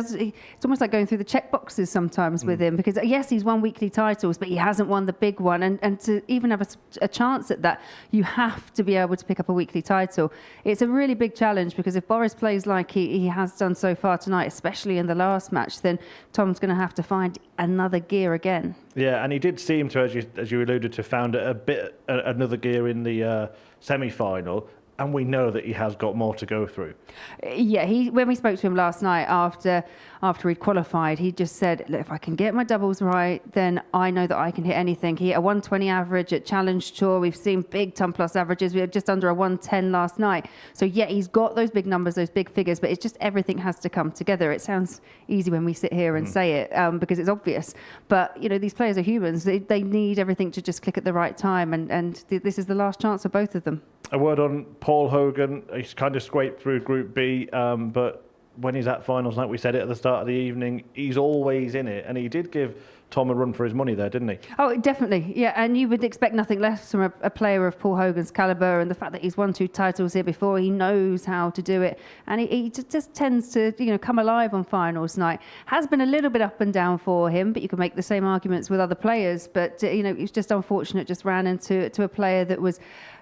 almost like going through the check boxes sometimes with him, because yes, he's won weekly titles, but he hasn't won the big one. And to even have a chance at that, you have to be able to pick up a weekly title. It's a really big challenge, because if Boris plays like he has done so far tonight, especially in the last match, then Tom's going to have to find another gear again. Yeah, and he did seem to, as you alluded to, found another gear in the semi-final, and we know that he has got more to go through. Yeah, when we spoke to him last night after he'd qualified, he just said, look, if I can get my doubles right, then I know that I can hit anything. He hit a 120 average at Challenge Tour. We've seen big Ton Plus averages. We had just under a 110 last night. So yeah, he's got those big numbers, those big figures, but it's just everything has to come together. It sounds easy when we sit here and say it, because it's obvious. But, you know, these players are humans. They need everything to just click at the right time, and this is the last chance for both of them. A word on Paul Hogan. He's kind of scraped through Group B, but when he's at finals, like we said it at the start of the evening, he's always in it. And he did give Tom a run for his money there, didn't he? Oh, definitely. Yeah, and you would expect nothing less from a player of Paul Hogan's calibre, and the fact that he's won 2 titles here before, he knows how to do it. And he just tends to, you know, come alive on finals night. Has been a little bit up and down for him, but you can make the same arguments with other players. But, you know, it's just unfortunate, just ran into a player that was,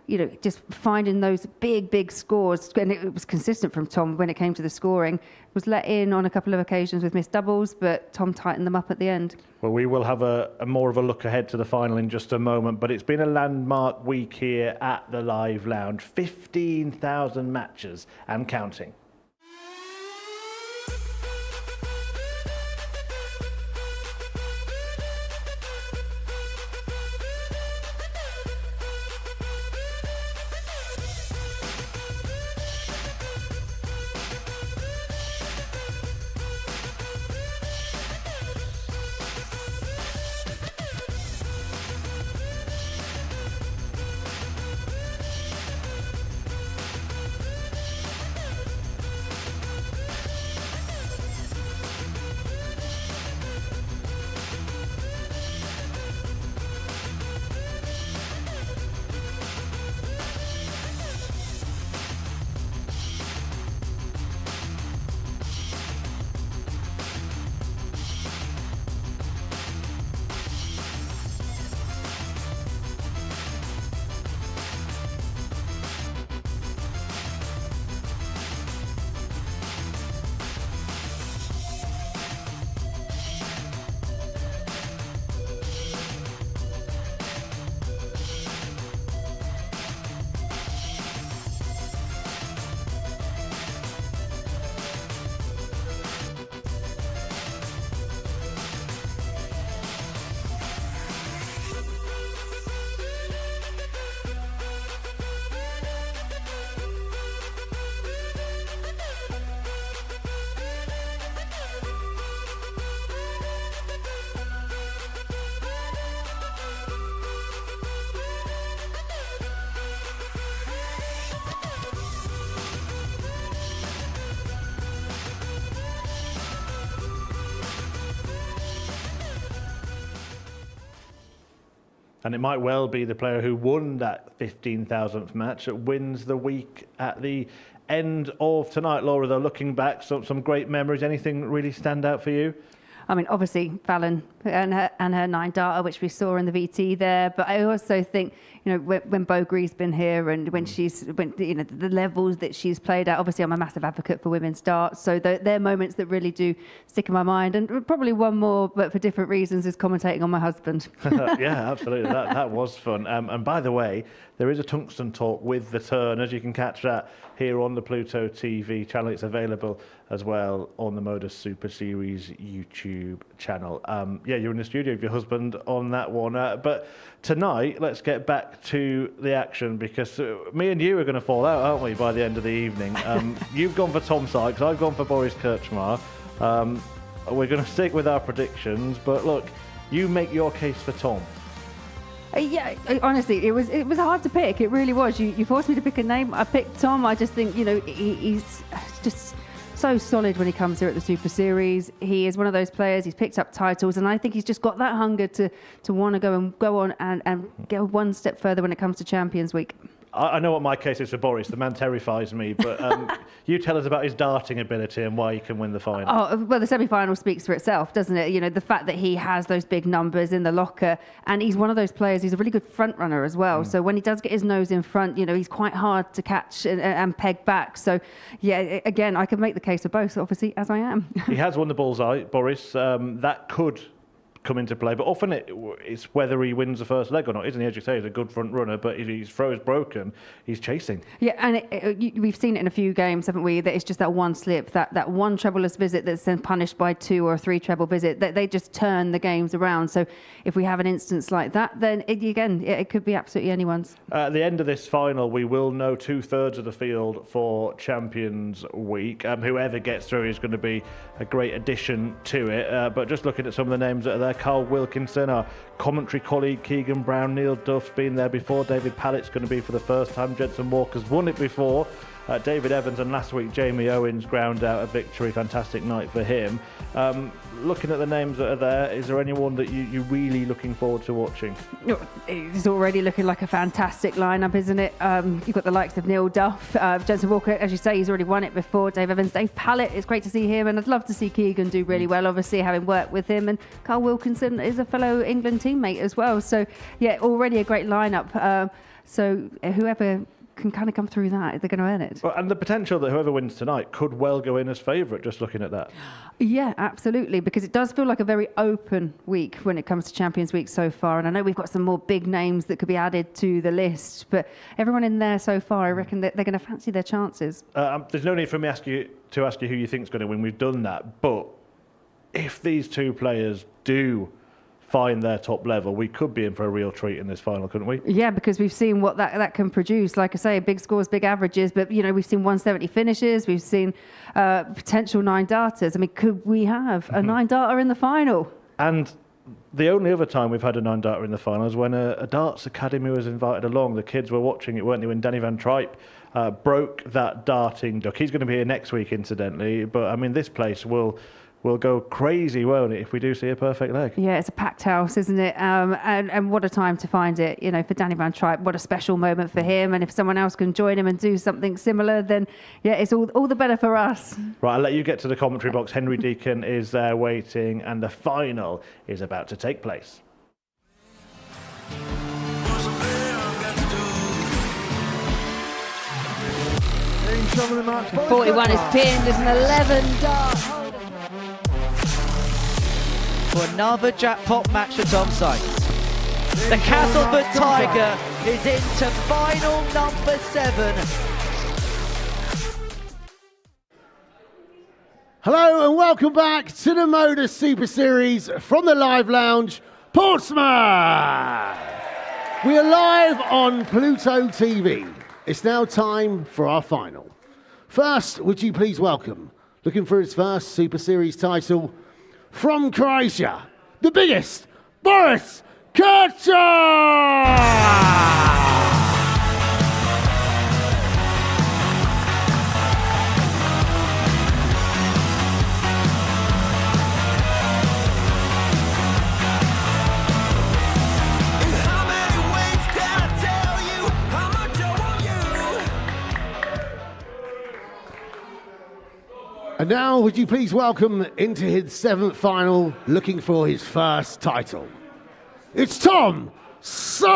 you know, just finding those big scores, and it was consistent from Tom when it came to the scoring. Was let in on a couple of occasions with missed doubles, but Tom tightened them up at the end. Well, we will have a more of a look ahead to the final in just a moment, but it's been a landmark week here at the Live Lounge. 15,000 matches and counting. And it might well be the player who won that 15,000th match that wins the week at the end of tonight. Laura, though, looking back, some great memories. Anything really stand out for you? I mean, obviously, Fallon and her 9-darter, which we saw in the VT there. But I also think, you know, when Bo Gree's been here and when you know, the levels that she's played at. Obviously, I'm a massive advocate for women's darts, so they're moments that really do stick in my mind. And probably one more, but for different reasons, is commentating on my husband. Yeah, absolutely. That was fun. And by the way, there is a tungsten talk with the Turners. You can catch that here on the Pluto TV channel. It's available as well on the Modus Super Series YouTube channel. Yeah, you're in the studio with your husband on that one. But tonight, let's get back to the action, because me and you are going to fall out, aren't we, by the end of the evening? You've gone for Tom Sykes, I've gone for Boris Krčmar. We're going to stick with our predictions, but look, you make your case for Tom. Yeah, honestly, it was hard to pick. It really was. You forced me to pick a name. I picked Tom. I just think, you know, he's just so solid when he comes here at the Super Series. He is one of those players, he's picked up titles, and I think he's just got that hunger to want to go on and go one step further when it comes to Champions Week. I know what my case is for Boris. The man terrifies me, but you tell us about his darting ability and why he can win the final. Oh, well, the semi-final speaks for itself, doesn't it? You know, the fact that he has those big numbers in the locker, and he's one of those players, he's a really good front runner as well. So when he does get his nose in front, you know, he's quite hard to catch and peg back. So, yeah, again, I can make the case for both, obviously, as I am. He has won the bullseye, Boris. That could come into play, but often it's whether he wins the first leg or not, isn't he? As you say, he's a good front runner, but if his throw is broken, he's chasing. Yeah, and we've seen it in a few games, haven't we? That it's just that one slip, that one trebleless visit that's then punished by 2 or 3 treble visit. That they just turn the games around. So if we have an instance like that, then it could be absolutely anyone's. At the end of this final, we will know 2/3 of the field for Champions Week. Whoever gets through is going to be a great addition to it. But just looking at some of the names that are there, Carl Wilkinson, our commentary colleague, Keegan Brown, Neil Duff's been there before, David Pallett's going to be for the first time, Jensen Walker's won it before, David Evans, and last week Jamie Owens ground out a victory. Fantastic night for him. Looking at the names that are there, is there anyone that you're really looking forward to watching? It's already looking like a fantastic lineup, isn't it? You've got the likes of Neil Duff, Jensen Walker, as you say, he's already won it before, Dave Evans, Dave Pallett, it's great to see him, and I'd love to see Keegan do really well, obviously, having worked with him, and Carl Wilkinson is a fellow England teammate as well, so yeah, already a great lineup. So whoever can kind of come through that, they're going to earn it. Well, and the potential that whoever wins tonight could well go in as favourite, just looking at that. Yeah, absolutely, because it does feel like a very open week when it comes to Champions Week so far, and I know we've got some more big names that could be added to the list, but everyone in there so far, I reckon that they're going to fancy their chances. There's no need for me to ask you who you think's going to win. We've done that, but if these two players do find their top level, we could be in for a real treat in this final, couldn't we? Yeah, because we've seen what that can produce. Like I say, big scores, big averages, but you know, we've seen 170 finishes, we've seen potential 9 darters. I mean, could we have a 9 darter in the final? And the only other time we've had a 9 darter in the final is when a darts academy was invited along. The kids were watching it, weren't they, when Danny Van Tripe broke that darting duck. He's going to be here next week, incidentally, but I mean, this place will go crazy, won't it, if we do see a perfect leg? Yeah, it's a packed house, isn't it? And what a time to find it, you know, for Danny Van Tripe. What a special moment for him. And if someone else can join him and do something similar, then, yeah, it's all the better for us. Right, I'll let you get to the commentary box. Henry Deacon is there waiting, and the final is about to take place. 41 is pinned as an 11 dart. For another jackpot match for Tom Sykes. The Castleford Tiger is into final number 7. Hello and welcome back to the Modus Super Series from the Live Lounge, Portsmouth. We are live on Pluto TV. It's now time for our final. First, would you please welcome, looking for his first Super Series title, from Croatia, the biggest, Boris Kurcha! And now, would you please welcome into his 7th final, looking for his first title. It's Tom Sykes!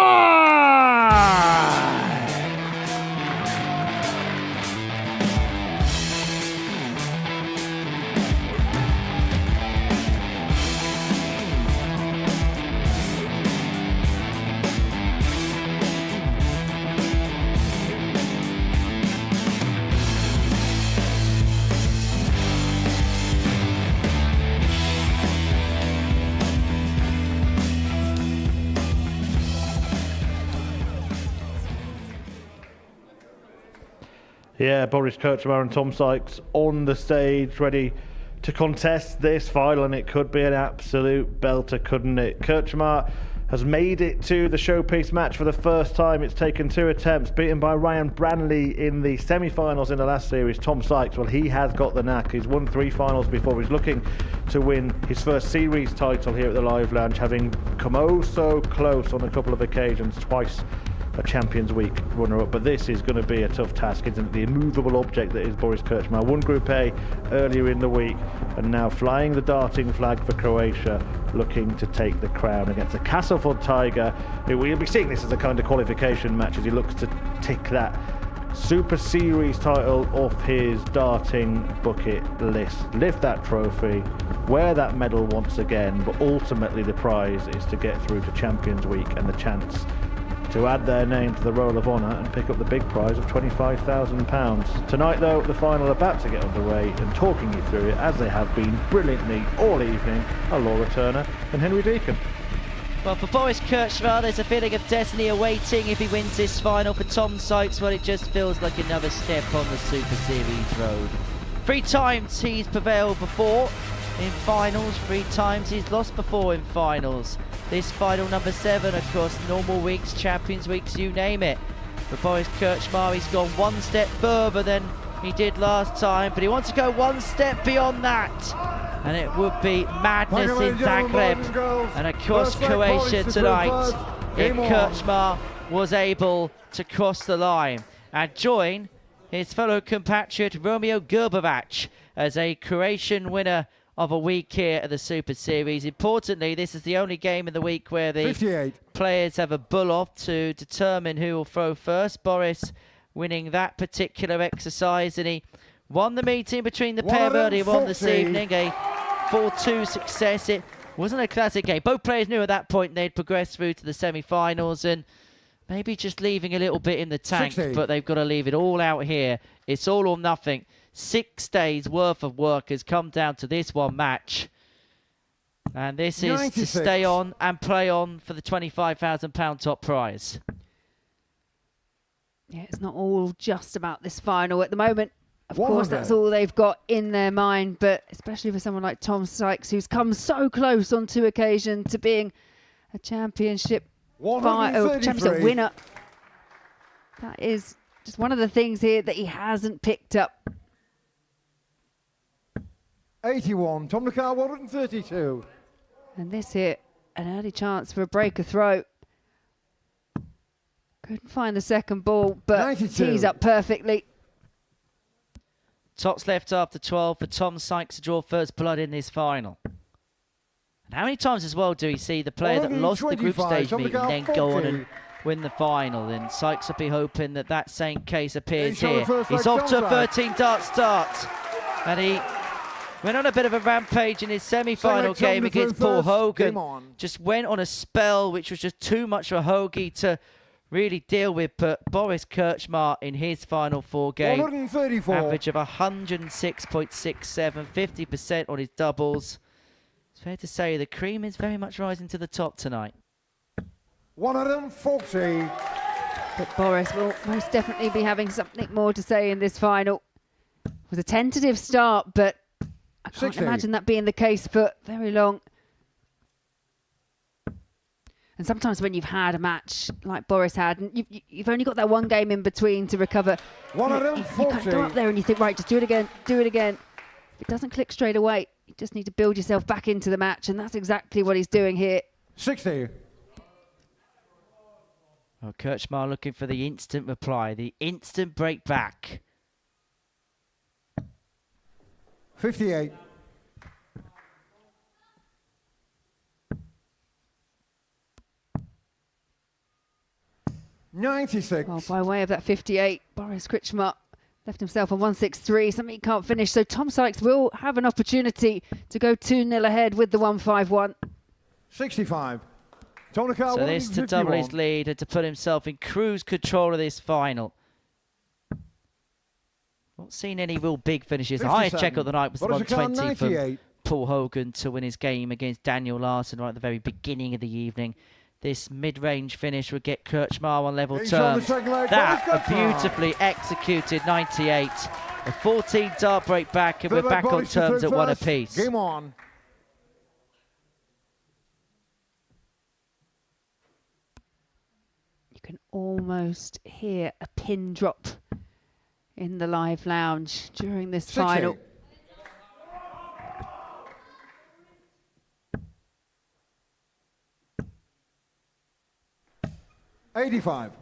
Yeah, Boris Kurcha and Tom Sykes on the stage, ready to contest this final, and it could be an absolute belter, couldn't it? Kurcha has made it to the showpiece match for the first time. It's taken 2 attempts, beaten by Ryan Branley in the semi-finals in the last series. Tom Sykes, well, he has got the knack. He's won 3 finals before. He's looking to win his first series title here at the Live Lounge, having come oh so close on a couple of occasions, twice a Champions Week runner-up. But this is going to be a tough task, isn't it? The immovable object that is Boris Krčmar. Won Group A earlier in the week and now flying the darting flag for Croatia, looking to take the crown against a Castleford Tiger. We'll be seeing this as a kind of qualification match as he looks to tick that Super Series title off his darting bucket list. Lift that trophy, wear that medal once again, but ultimately the prize is to get through to Champions Week and the chance to add their name to the Roll of Honour and pick up the big prize of £25,000. Tonight, though, the final about to get underway, and talking you through it, as they have been brilliantly all evening, are Laura Turner and Henry Deacon. Well, for Boris Krčmar, there's a feeling of destiny awaiting if he wins this final. For Tom Sykes, well, it just feels like another step on the Super Series road. 3 times he's prevailed before in finals, 3 times he's lost before in finals. This final number 7 across normal weeks, Champions Weeks, you name it. For Boris Krčmar, he's gone 1 step further than he did last time, but he wants to go 1 step beyond that. And it would be madness in Zagreb and across Croatia tonight if Krčmar was able to cross the line and join his fellow compatriot Romeo Grbovac as a Croatian winner of a week here at the Super Series. Importantly, this is the only game in the week where the 58. Players have a bull off to determine who will throw first. Boris winning that particular exercise, and he won the meeting between the pair earlier on this evening. A 4-2 success. It wasn't a classic game. Both players knew at that point they'd progressed through to the semi-finals and maybe just leaving a little bit in the tank, 60. but they've got to leave it all out here. It's all or nothing. 6 days worth of work has come down to this one match. And this is 96. to stay on and play on for the £25,000 top prize. Yeah, it's not all just about this final at the moment. Of course, that's all they've got in their mind, but especially for someone like Tom Sykes, who's come so close on 2 occasions to being a championship winner. That is just one of the things here that he hasn't picked up. 81, Tom Nakar 132. And this here, an early chance for a breaker throw. Couldn't find the second ball, but 92. tees up perfectly. Tops left after 12 for Tom Sykes to draw first blood in this final. And how many times as well do we see the player that lost the group stage meeting then go on and win the final? And Sykes will be hoping that that same case appears here. He's off to a 13-dart start. And he went on a bit of a rampage in his semi-final game against Paul Hogan. Just went on a spell which was just too much for Hoagie to really deal with, but Boris Krčmar in his final 4 game, average of 106.67, 50% on his doubles. It's fair to say the cream is very much rising to the top tonight. 140. But Boris will most definitely be having something more to say in this final. It was a tentative start, but I can't imagine that being the case for very long. And sometimes when you've had a match like Boris had, and you've only got that 1 game in between to recover, you can't go up there and you think, right, just do it again, do it again. If it doesn't click straight away, you just need to build yourself back into the match, and that's exactly what he's doing here. 60. Well, Krčmar looking for the instant reply, the instant break back. 58. 96. Well, by way of that 58, Boris Krčmar left himself on 163, something he can't finish. So Tom Sykes will have an opportunity to go 2-0 ahead with the 151. 65. Tom Nakar, so this to double his lead and to put himself in cruise control of this final. Not seen any real big finishes. The highest check of the night was the 120 from Paul Hogan to win his game against Daniel Larsson right at the very beginning of the evening. This mid-range finish would get Krčmar on level terms. That a beautifully executed 98. A 14-dart break back, and we're back on terms at 1 apiece. Game on. can almost hear a pin drop in the live lounge during this 60. final. $85.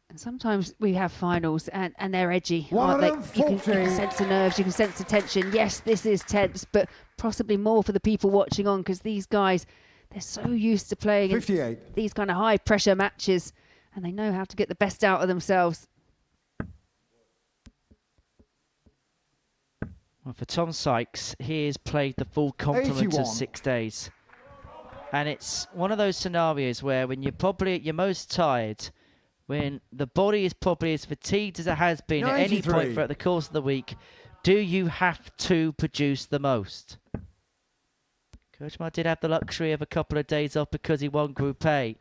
And sometimes we have finals and they're edgy, aren't they? You can sense the nerves, you can sense the tension. Yes, this is tense, but possibly more for the people watching on, because these guys, they're so used to playing in these kind of high pressure matches, and they know how to get the best out of themselves. Well, for Tom Sykes, he has played the full complement 81. of 6 days. And it's one of those scenarios where when you're probably at your most tired, when the body is probably as fatigued as it has been 93. at any point throughout the course of the week, do you have to produce the most? Kirchmar did have the luxury of a couple of days off because he won Group A.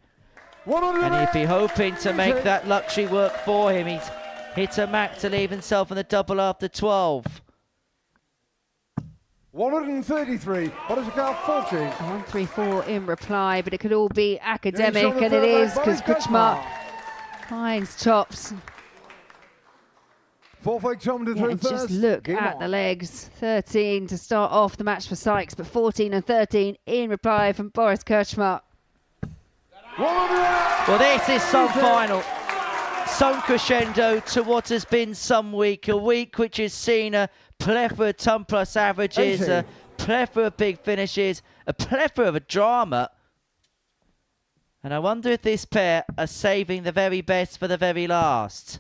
And he'd be hoping to make that luxury work for him. He's hit a mark to leave himself in the double after 12. 133. Boris Car 40. 134 in reply, but it could all be academic, and it is, because Kutschmar finds chops. 4 fake time to Yeah, through and first. just look Game at on. the legs. 13 to start off the match for Sykes, but 14 and 13 in reply from Boris Kirchmar. Well, this is some final. Some crescendo to what has been some week. A week which has seen a plethora of ton plus averages, 80. a plethora of big finishes, a plethora of a drama. And I wonder if this pair are saving the very best for the very last.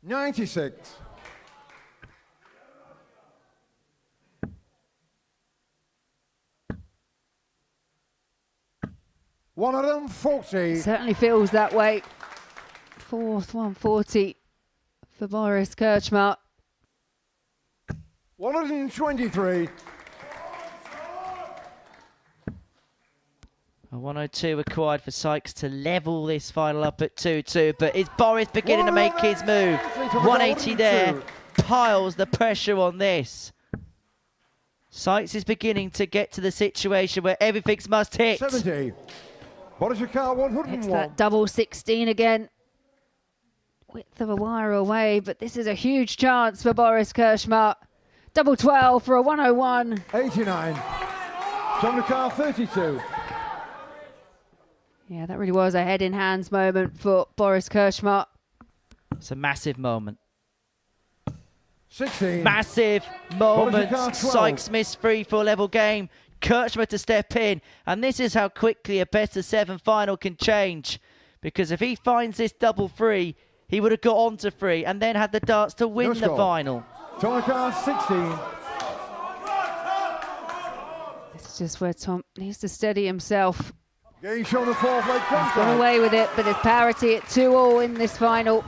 96. $140. Certainly feels that way. Fourth 140 for Boris Kirchmar. 123. A 102 required for Sykes to level this final up at 2-2, but is Boris beginning to make his move? 180 there, piles the pressure on this. Sykes is beginning to get to the situation where everything's must hit. 70. Boris Car 101. It's that double 16 again. Width of a wire away, but this is a huge chance for Boris Kirchmar. Double 12 for a 101. 89. Tom Car 32. Yeah, that really was a head-in-hands moment for Boris Kirchmar. It's a massive moment. 16. Massive moment. Boris Car 12. Sykes missed free for a level game. Kirchmar to step in. And this is how quickly a best of 7 final can change. Because if he finds this double free, he would have got on to free and then had the darts to win the final. Tom Car 16. This is just where Tom needs to steady himself. Game shown the 4th leg He's gone contract. away with it, but there's parity at 2-2 in this final.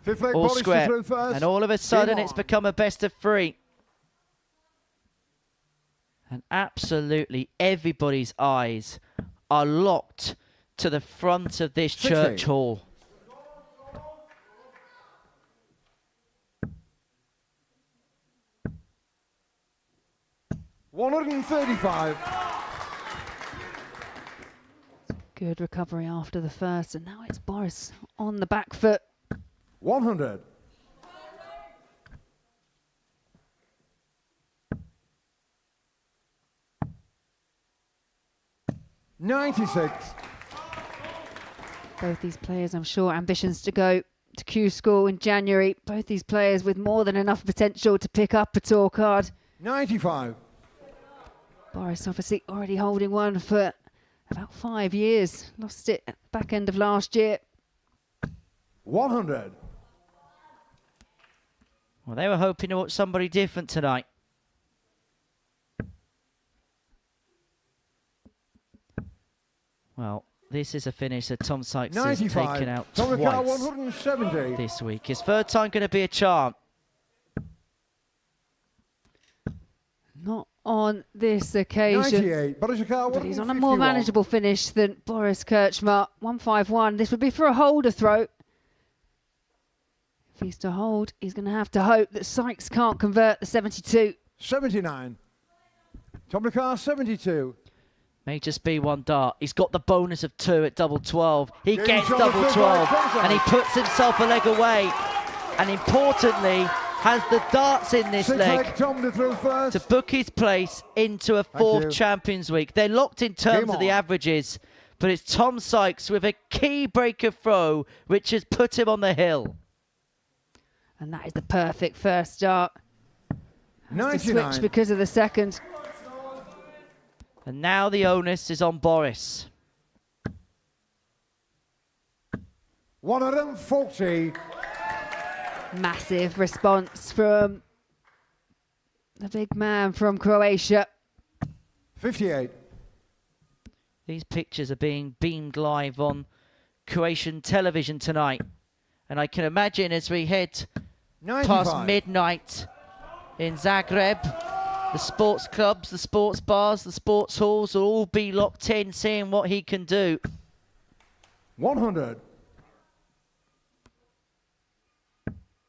5th leg All Boris to square. through first. And all of a sudden Game it's on. become a best of 3. And absolutely everybody's eyes are locked to the front of this 60. church hall. $135. Good recovery after the first, and now it's Boris on the back foot. 100. $96. Both these players, I'm sure, ambitions to go to Q School in January. Both these players with more than enough potential to pick up a tour card. 95. Boris obviously already holding one for about 5 years. Lost it at the back end of last year. 100. Well, they were hoping to watch somebody different tonight. Well, this is a finish that Tom Sykes has 95. taken out Tom Car twice 170. this week. His third time going to be a charm. Not on this occasion. 98. Boris Car But he's on a more 151. manageable finish than Boris Kirchmar. 151. This would be for a holder throw. If he's to hold, he's going to have to hope that Sykes can't convert the 72. 79. Top of the car, 72. May just be one dart. He's got the bonus of 2 at double 12. He James gets Johnson double by 12 Thompson. and he puts himself a leg away. And importantly, has the darts in this leg Tom to throw first. to book his place into a fourth Champions Week. They're locked in terms of the averages, but it's Tom Sykes with a key breaker throw, which has put him on the hill. And that is the perfect first dart. The 99. switch because of the second. And now the onus is on Boris. 140. Massive response from the big man from Croatia. 58. These pictures are being beamed live on Croatian television tonight. And I can imagine as we head 95. past midnight in Zagreb, the sports clubs, the sports bars, the sports halls will all be locked in, seeing what he can do. 100.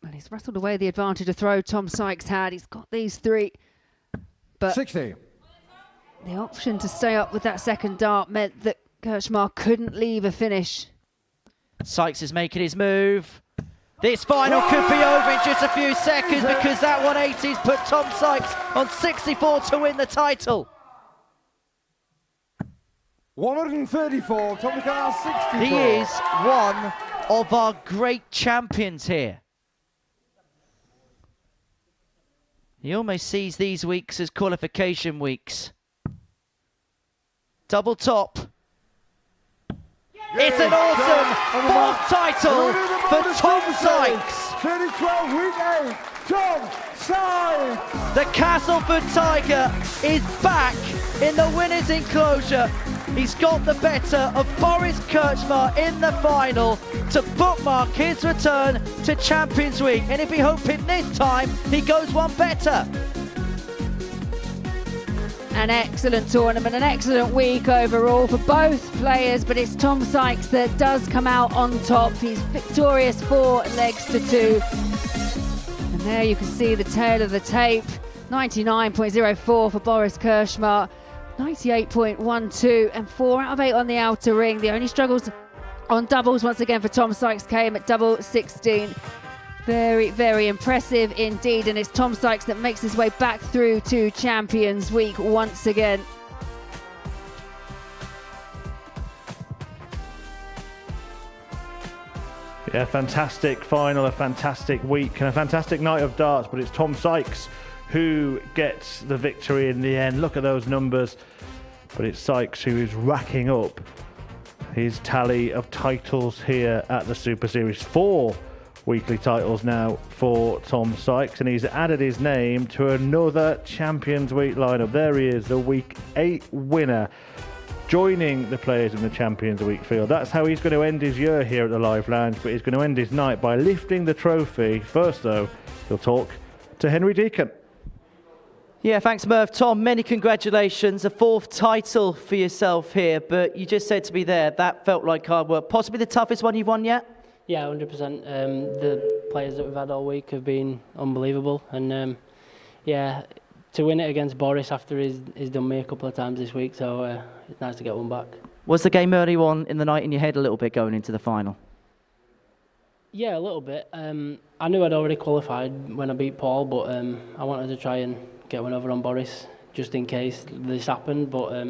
Well, he's wrestled away the advantage of throw Tom Sykes had. He's got these 3. But 60. the option to stay up with that second dart meant that Kirchmar couldn't leave a finish. Sykes is making his move. This final could be over in just a few seconds because that 180's put Tom Sykes on 64 to win the title. 134. Top of the car, 64. He is one of our great champions here. He almost sees these weeks as qualification weeks. Double top. It's an awesome fourth title for Tom Sykes. 2012 week 8. Tom Sykes. The Castleford Tiger is back in the winner's enclosure. He's got the better of Boris Kirchmar in the final to bookmark his return to Champions Week. And if we hoping this time he goes one better. An excellent tournament, an excellent week overall for both players, but it's Tom Sykes that does come out on top. He's victorious 4 legs to 2. And there you can see the tail of the tape. 99.04 for Boris Kirchmar, 98.12 and 4 out of 8 on the outer ring. The only struggles on doubles once again for Tom Sykes came at double 16. Very, very impressive indeed, and it's Tom Sykes that makes his way back through to Champions Week once again. Yeah, fantastic final, a fantastic week and a fantastic night of darts, but it's Tom Sykes who gets the victory in the end. Look at those numbers, but it's Sykes who is racking up his tally of titles here at the Super Series. 4 weekly titles now for Tom Sykes, and he's added his name to another Champions Week lineup. There he is, the Week 8 winner, joining the players in the Champions Week field. That's how he's going to end his year here at the Live Lounge, but he's going to end his night by lifting the trophy. First, though, he'll talk to Henry Deacon. Yeah, thanks, Merv. Tom, many congratulations. A 4th title for yourself here, but you just said to me there, that felt like hard work. Possibly the toughest one you've won yet? Yeah, 100%. The players that we've had all week have been unbelievable, and yeah, to win it against Boris after he's done me a couple of times this week, so it's nice to get one back. Was the game early on in the night in your head a little bit going into the final? Yeah, a little bit. I knew I'd already qualified when I beat Paul, but I wanted to try and get one over on Boris just in case this happened, but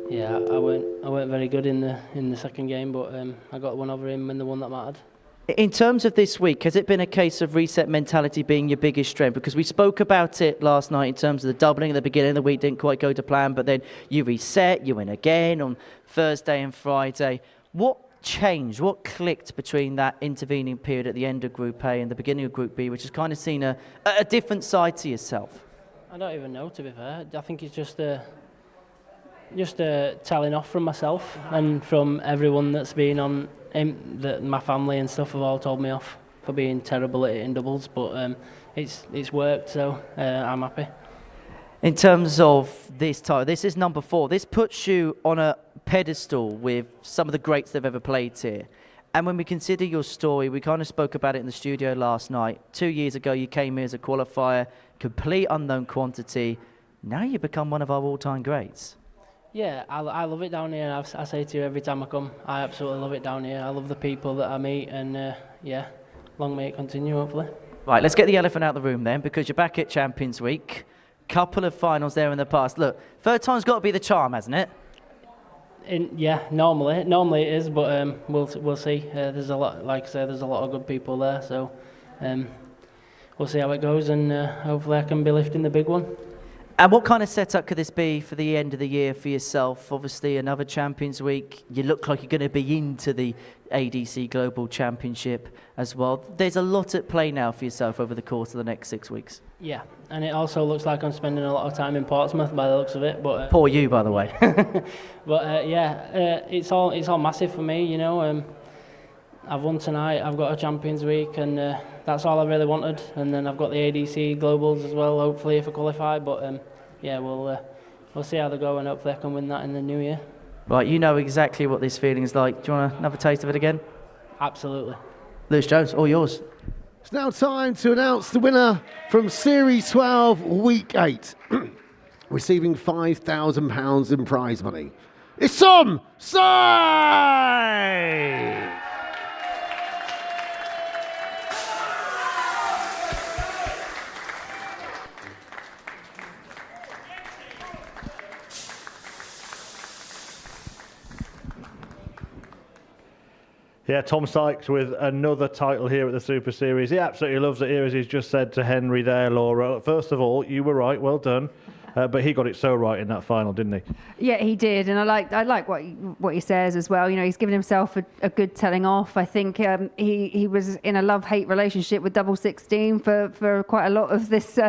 yeah, I weren't very good in the second game, but I got one over him in the one that mattered. In terms of this week, has it been a case of reset mentality being your biggest strength? Because we spoke about it last night in terms of the doubling at the beginning of the week didn't quite go to plan, but then you reset, you win again on Thursday and Friday. What changed? What clicked between that intervening period at the end of Group A and the beginning of Group B, which has kind of seen a different side to yourself? I don't even know, to be fair. I think it's just telling off from myself and from everyone that's been on that my family and stuff have all told me off for being terrible at it in doubles, but it's worked, so I'm happy. In terms of this title, this is number 4. This puts you on a pedestal with some of the greats that have ever played here. And when we consider your story, we kind of spoke about it in the studio last night. 2 years ago, you came here as a qualifier, complete unknown quantity. now you become one of our all-time greats. Yeah, I love it down here. I say to you every time I come, I absolutely love it down here. I love the people that I meet, and yeah, long may it continue, hopefully. Right, let's get the elephant out of the room then, because you're back at Champions Week. Couple of finals there in the past. Look, third time's got to be the charm, hasn't it? Yeah, normally it is, but we'll see. There's a lot, like I say, there's a lot of good people there, so we'll see how it goes, and hopefully I can be lifting the big one. And what kind of setup could this be for the end of the year for yourself? Obviously, another Champions Week. You look like you're going to be into the ADC Global Championship as well. There's a lot at play now for yourself over the course of the next 6 weeks. Yeah, and it also looks like I'm spending a lot of time in Portsmouth by the looks of it. But poor you, by the way. But it's all massive for me. You know, I've won tonight. I've got a Champions Week, and that's all I really wanted. And then I've got the ADC Globals as well. Hopefully, if I qualify. But yeah, we'll see how they go, and hopefully I can win that in the new year. Right, you know exactly what this feeling is like. Do you want another taste of it again? Absolutely. Lewis Jones, all yours. It's now time to announce the winner from Series 12, Week 8, receiving £5,000 in prize money. It's Tom Sykes! Yeah, Tom Sykes with another title here at the Super Series. He absolutely loves it here, as he's just said to Henry there, Laura. First of all, you were right, well done. But he got it so right in that final, didn't he? Yeah, he did, and I like what he says as well. You know, he's given himself a good telling off. I think he was in a love-hate relationship with Double 16 for quite a lot of this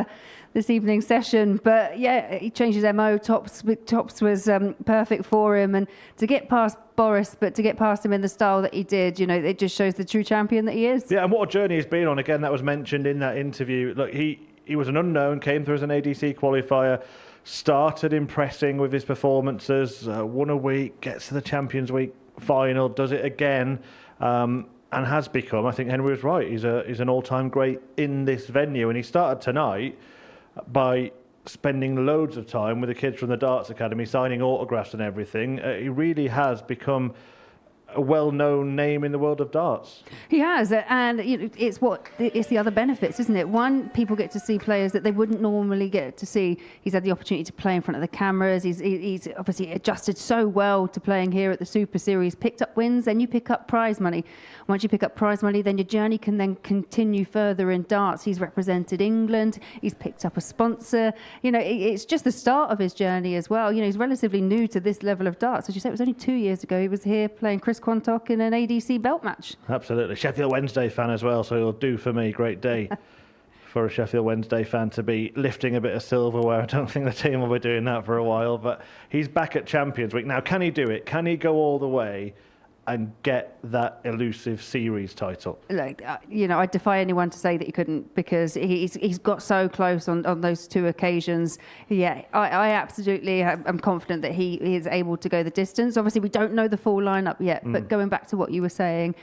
evening's session. But yeah, he changed his MO. Tops was perfect for him, and to get past Boris, but to get past him in the style that he did, you know, it just shows the true champion that he is. Yeah, and what a journey he's been on. Again, that was mentioned in that interview. Look, he was an unknown, came through as an ADC qualifier, started impressing with his performances, won a week, gets to the Champions Week final, does it again, and has become, I think Henry was right, he's an all-time great in this venue. And he started tonight by spending loads of time with the kids from the Darts Academy, signing autographs and everything. He really has become a well-known name in the world of darts. He has, and you know, it's the other benefits, isn't it? One, people get to see players that they wouldn't normally get to see. He's had the opportunity to play in front of the cameras. He's obviously adjusted so well to playing here at the Super Series. Picked up wins, then you pick up prize money. Once you pick up prize money, then your journey can then continue further in darts. He's represented England. He's picked up a sponsor. You know, it's just the start of his journey as well. You know, he's relatively new to this level of darts. As you said, it was only 2 years ago he was here playing Chris Quantock in an ADC belt match. Absolutely. Sheffield Wednesday fan as well, so it'll do for me. Great day for a Sheffield Wednesday fan to be lifting a bit of silverware. I don't think the team will be doing that for a while, but he's back at Champions Week. Now, can he do it? Can he go all the way and get that elusive series title? Like, you know, I defy anyone to say that he couldn't, because he's got so close on those two occasions. Yeah, I absolutely am confident that he is able to go the distance. Obviously, we don't know the full lineup yet, but going back to what you were saying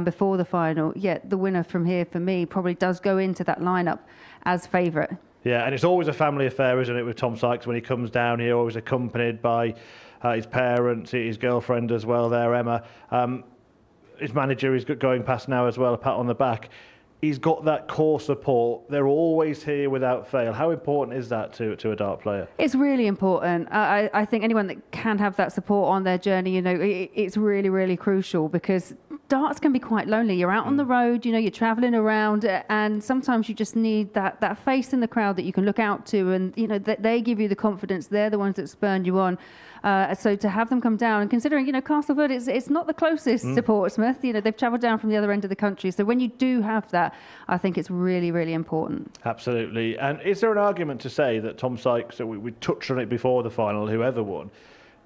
before the final, yeah, the winner from here for me probably does go into that lineup as favourite. Yeah, and it's always a family affair, isn't it, with Tom Sykes when he comes down here, always accompanied by his parents, his girlfriend as well there, Emma. His manager is going past now as well, a pat on the back. He's got that core support. They're always here without fail. How important is that to a dart player? It's really important. I think anyone that can have that support on their journey, you know, it's really, really crucial, because darts can be quite lonely. You're out on the road, you know, you're travelling around, and sometimes you just need that face in the crowd that you can look out to, and, you know, that they give you the confidence. They're the ones that spurn you on. So to have them come down, and considering, you know, Castleford, it's not the closest to Portsmouth. You know, they've travelled down from the other end of the country. So when you do have that, I think it's really, really important. Absolutely. And is there an argument to say that Tom Sykes, so we touched on it before the final, whoever won,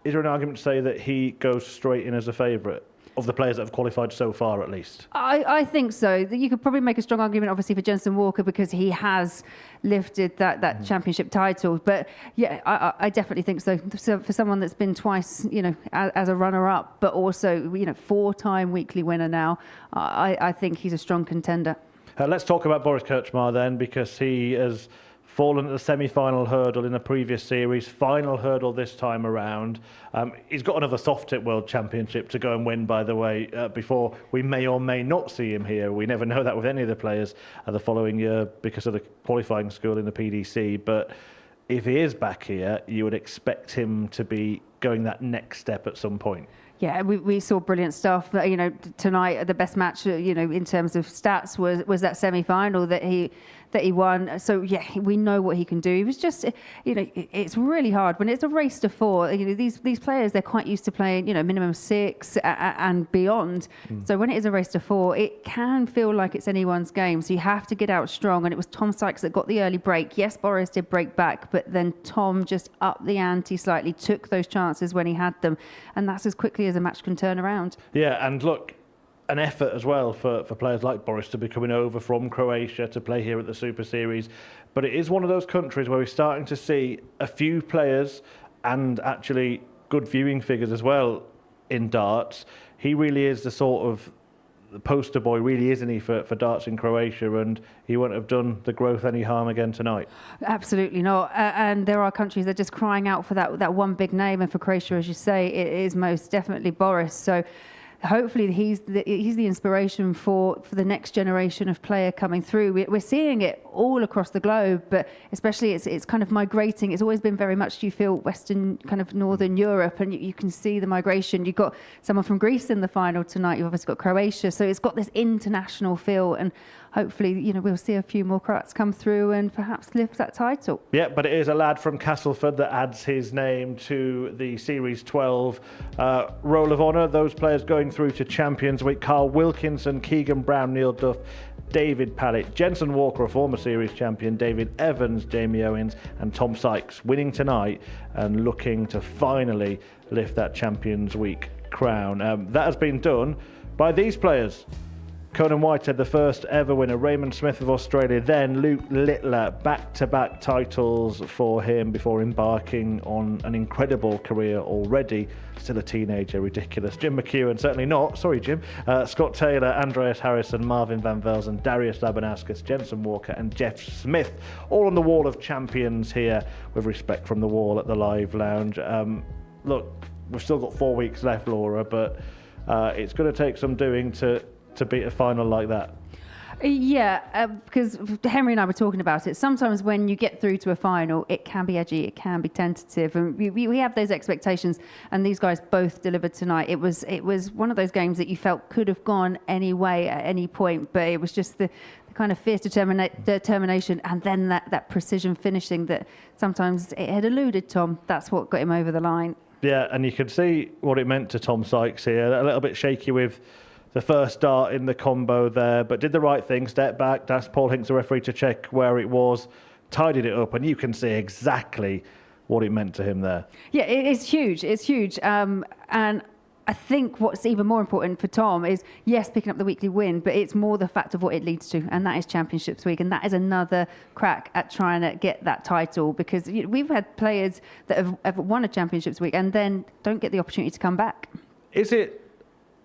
is there an argument to say that he goes straight in as a favourite? Of the players that have qualified so far, at least? I think so. You could probably make a strong argument, obviously, for Jensen Walker, because he has lifted that championship title. But yeah, I definitely think so. So for someone that's been twice, you know, as a runner-up, but also, you know, 4-time weekly winner now, I think he's a strong contender. Let's talk about Boris Krčmar then, because he has fallen at the semi-final hurdle in the previous series, final hurdle this time around. He's got another soft tip world championship to go and win, by the way, before we may or may not see him here. We never know that with any of the players the following year because of the qualifying school in the PDC. But if he is back here, you would expect him to be going that next step at some point. Yeah, we saw brilliant stuff. You know, tonight the best match, you know, in terms of stats was that semi-final that he won. So yeah, we know what he can do. He was just, you know, it's really hard when it's a race to 4. You know, these players, they're quite used to playing, you know, minimum 6 and beyond. So when it is a race to 4, it can feel like it's anyone's game. So you have to get out strong. And it was Tom Sykes that got the early break. Yes, Boris did break back, but then Tom just upped the ante slightly, took those chances when he had them, and that's as quickly as a match can turn around. Yeah, and look, an effort as well for players like Boris to be coming over from Croatia to play here at the Super Series. But it is one of those countries where we're starting to see a few players and actually good viewing figures as well in darts. He really is the sort of the poster boy, really, isn't he, for darts in Croatia, and he wouldn't have done the growth any harm again tonight. Absolutely not. And there are countries that are just crying out for that one big name, and for Croatia, as you say, it is most definitely Boris. So hopefully he's the inspiration for the next generation of player coming through. We're seeing it all across the globe, but especially it's kind of migrating. It's always been very much, you feel, Western, kind of Northern Europe, and you can see the migration. You've got someone from Greece in the final tonight. You've obviously got Croatia. So it's got this international feel, and hopefully, you know, we'll see a few more Croats come through and perhaps lift that title. Yeah, but it is a lad from Castleford that adds his name to the Series 12 roll of honour. Those players going through to Champions Week: Carl Wilkinson, Keegan Brown, Neil Duff, David Pallett, Jensen Walker, a former series champion, David Evans, Jamie Owens and Tom Sykes, winning tonight and looking to finally lift that Champions Week crown. That has been done by these players: Conan Whitehead, the first ever winner; Raymond Smith of Australia; then Luke Littler, back-to-back titles for him before embarking on an incredible career already. Still a teenager, ridiculous. Jim McEwen, certainly not. Sorry, Jim. Scott Taylor, Andreas Harrison, Marvin Van Velzen, Darius Labanauskas, Jensen Walker and Jeff Smith, all on the wall of champions here, with respect from the wall at the Live Lounge. Look, we've still got 4 weeks left, Laura, but it's going to take some doing to beat a final like that. Yeah, because Henry and I were talking about it. Sometimes when you get through to a final, it can be edgy, it can be tentative, and we have those expectations. And these guys both delivered tonight. It was one of those games that you felt could have gone any way at any point, but it was just the kind of fierce determination, and then that precision finishing that sometimes it had eluded Tom. That's what got him over the line. Yeah, and you could see what it meant to Tom Sykes here. A little bit shaky with the first dart in the combo there, but did the right thing, stepped back, asked Paul Hinks, the referee, to check where it was, tidied it up, and you can see exactly what it meant to him there. Yeah, it's huge. It's huge. And I think what's even more important for Tom is, yes, picking up the weekly win, but it's more the fact of what it leads to, and that is Championships Week, and that is another crack at trying to get that title, because we've had players that have won a Championships Week and then don't get the opportunity to come back. Is it,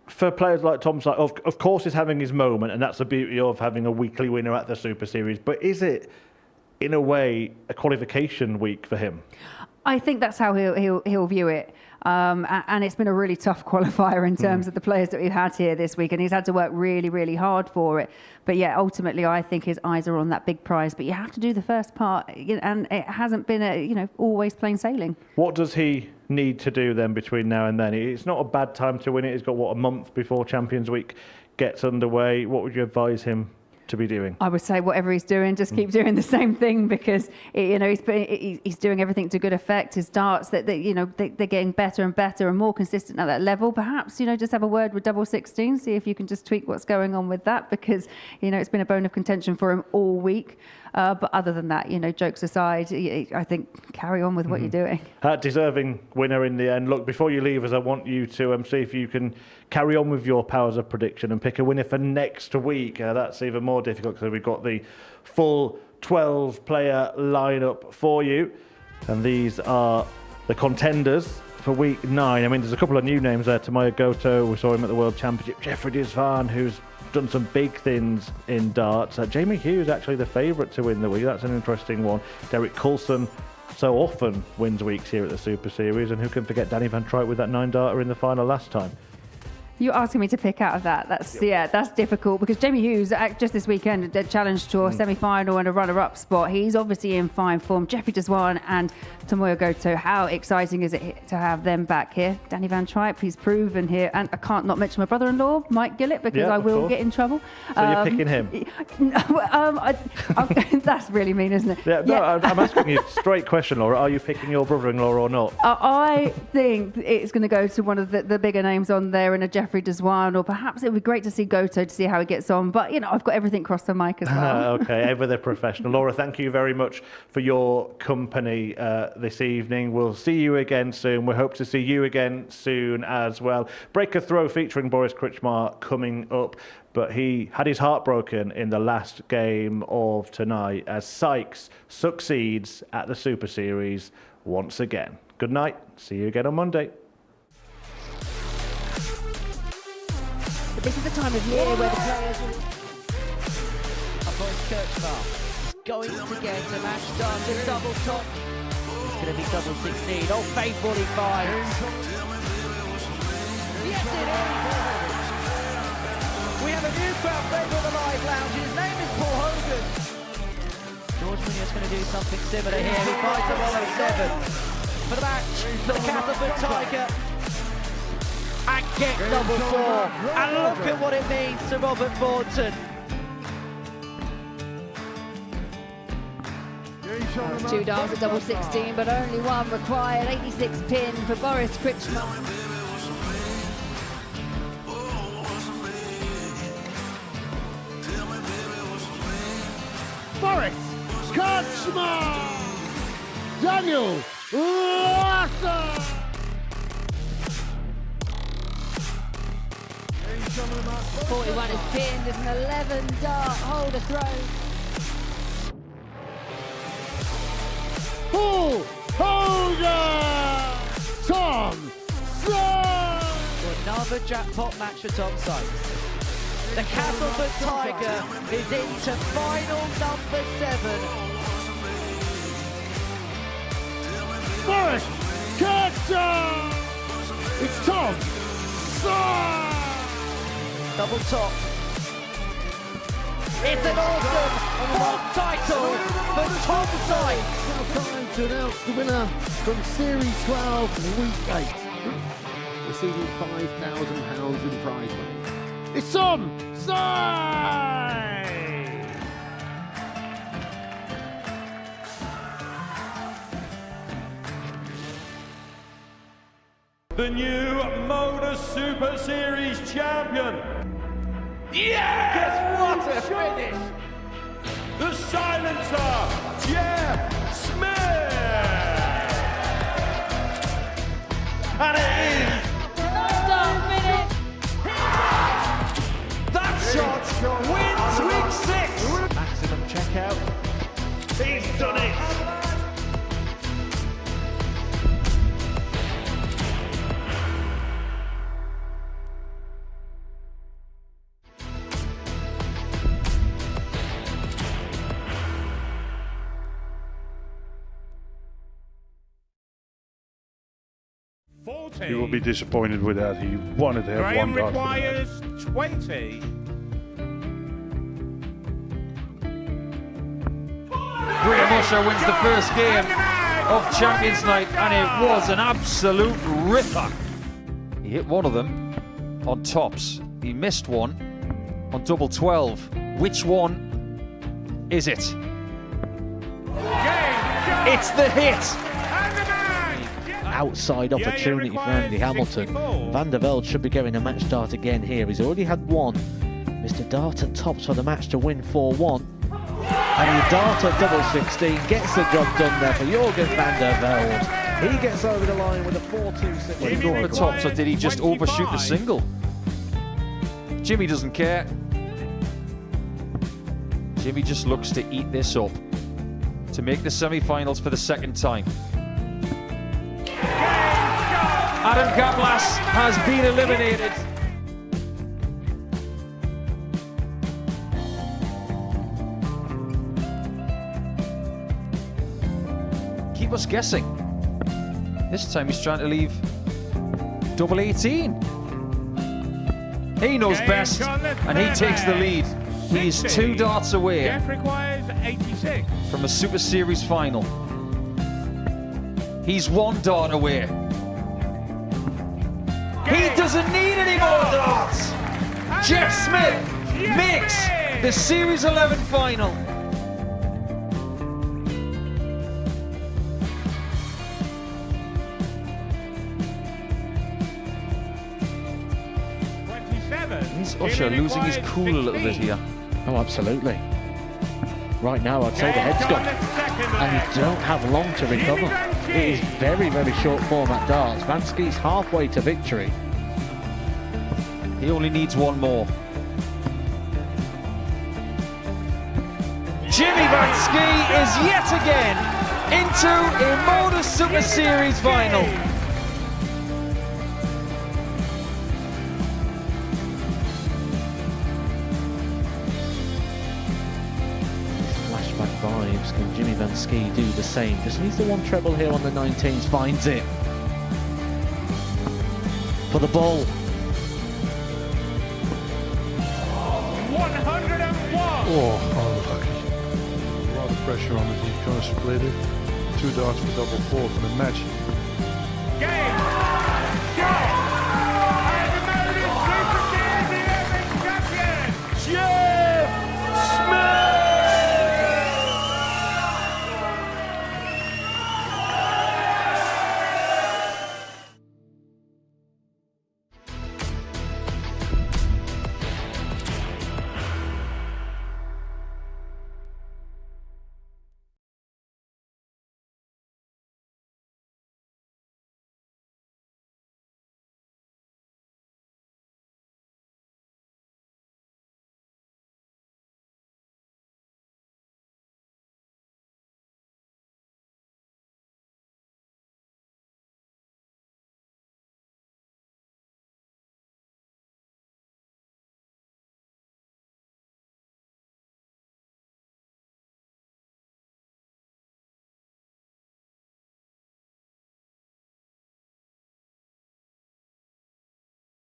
for players like Tom Sykes, of course he's having his moment, and that's the beauty of having a weekly winner at the Super Series, but is it, in a way, a qualification week for him? I think that's how he'll view it. And it's been a really tough qualifier in terms of the players that we've had here this week, and he's had to work really, really hard for it. But yeah, ultimately, I think his eyes are on that big prize. But you have to do the first part, and it hasn't been always plain sailing. What does he need to do then between now and then? It's not a bad time to win it. He's got, a month before Champions Week gets underway. What would you advise him to be doing? I would say whatever he's doing, just keep doing the same thing, because he's doing everything to good effect. His darts, they're getting better and better and more consistent at that level. Perhaps just have a word with Double 16, see if you can just tweak what's going on with that, because it's been a bone of contention for him all week. But other than that, jokes aside, I think carry on with what you're doing. Deserving winner in the end. Look, before you leave us, I want you to see if you can carry on with your powers of prediction and pick a winner for next week. That's even more difficult because we've got the full 12-player lineup for you. And these are the contenders for week 9. I mean, there's a couple of new names there. Tomoya Goto, we saw him at the World Championship. Jeffrey Desvan, who's done some big things in darts. Jamie Hughes, actually the favourite to win the week. That's an interesting one. Derek Coulson so often wins weeks here at the Super Series, and who can forget Danny Van Tripe with that 9-darter in the final last time? You're asking me to pick out of that. That's difficult because Jamie Hughes just this weekend did challenge to a semi-final and a runner-up spot. He's obviously in fine form. Jeffrey Deswan and Tomoya Goto. How exciting is it to have them back here? Danny Van Tripe, he's proven here, and I can't not mention my brother-in-law, Mike Gillett, because I will get in trouble. So you're picking him? That's really mean, isn't it? Yeah, no, I'm asking you a straight question, Laura. Are you picking your brother-in-law or not? I think it's going to go to one of the bigger names on there, in a Jeffrey Deswan, or perhaps it would be great to see Goto to see how he gets on. But, I've got everything crossed on Mike as well. Okay, ever the professional. Laura, thank you very much for your company this evening. We'll see you again soon. We hope to see you again soon as well. Break a Throw featuring Boris Kritschmar coming up. But he had his heart broken in the last game of tonight as Sykes succeeds at the Super Series once again. Good night. See you again on Monday. But this is the time of year where the players will... Boris Kritschmar going to get a match done to double top. It's going to be double 16. Oh, faithfully finds. Yes, it is. We have a new crowd favourite of the live lounge. His name is Paul Hogan. George Munoz going to do something similar here. He finds a 107 for the match for the Castleford Tiger. And get double 4. And look at what it means to Robert Thornton. Two darts at double 16, but only one required. 86 pin for Boris Kritschmar. Boris Kritschmar! Daniel Larson! 41 is pinned with an 11-dart holder throw. Paul Hogan! Tom Sykes! Another jackpot match for Tom Sykes. The Castleford Tiger is into final number 7. Boris Kritschmar! It's Tom Sykes! Double top. It's an awesome 4th title for Tom Sykes. Now time to announce the winner from Series 12, Week 8. Receiving £5,000 in prize money. It's Tom Sykes! The new Modus Super Series champion. Yes! What a finish! The silencer, Jeff Smith! And it is that shot wins week 6! Maximum checkout. He's done it! You will be disappointed with that. He wanted to have Graham one dart. requires 20. Graham Usher wins the first game of Champions Night, and it was an absolute ripper. He hit one of them on tops. He missed one on double 12. Which one is it? It's the hit! Outside opportunity for Andy Hamilton. Van der Velde should be getting a match start again here. He's already had one. Mr. Dart at tops for the match to win 4-1. And the Dart at double 16 gets the job done there for Jurgen van der Velde. He gets over the line with a 4-2-6. Did he go for tops or did he just overshoot the single? Jimmy doesn't care. Jimmy just looks to eat this up to make the semi-finals for the second time. Adam Gablas has been eliminated. Keep us guessing. This time he's trying to leave double 18. He knows best, and he takes the lead. He is 2 darts away Jeff requires 86. from a Super Series final. He's 1 dart away. He doesn't need any more darts. Jeff Smith makes the Series 11 final. He's Usher losing his cool a little bit here. Oh, absolutely. Right now, I'd say the head's gone. And you don't have long to recover. It is very, very short format darts. Vansky's halfway to victory. He only needs 1 more. Jimmy Vansky is yet again into a Modus Super Series final. Flashback vibes. Can Jimmy Vansky do the same? Just needs the 1 treble here on the 19s. Finds it. For the ball. 101. Oh, unlucky. A lot of pressure on it. He's going to split it. 2 darts for double 4 for the match. Game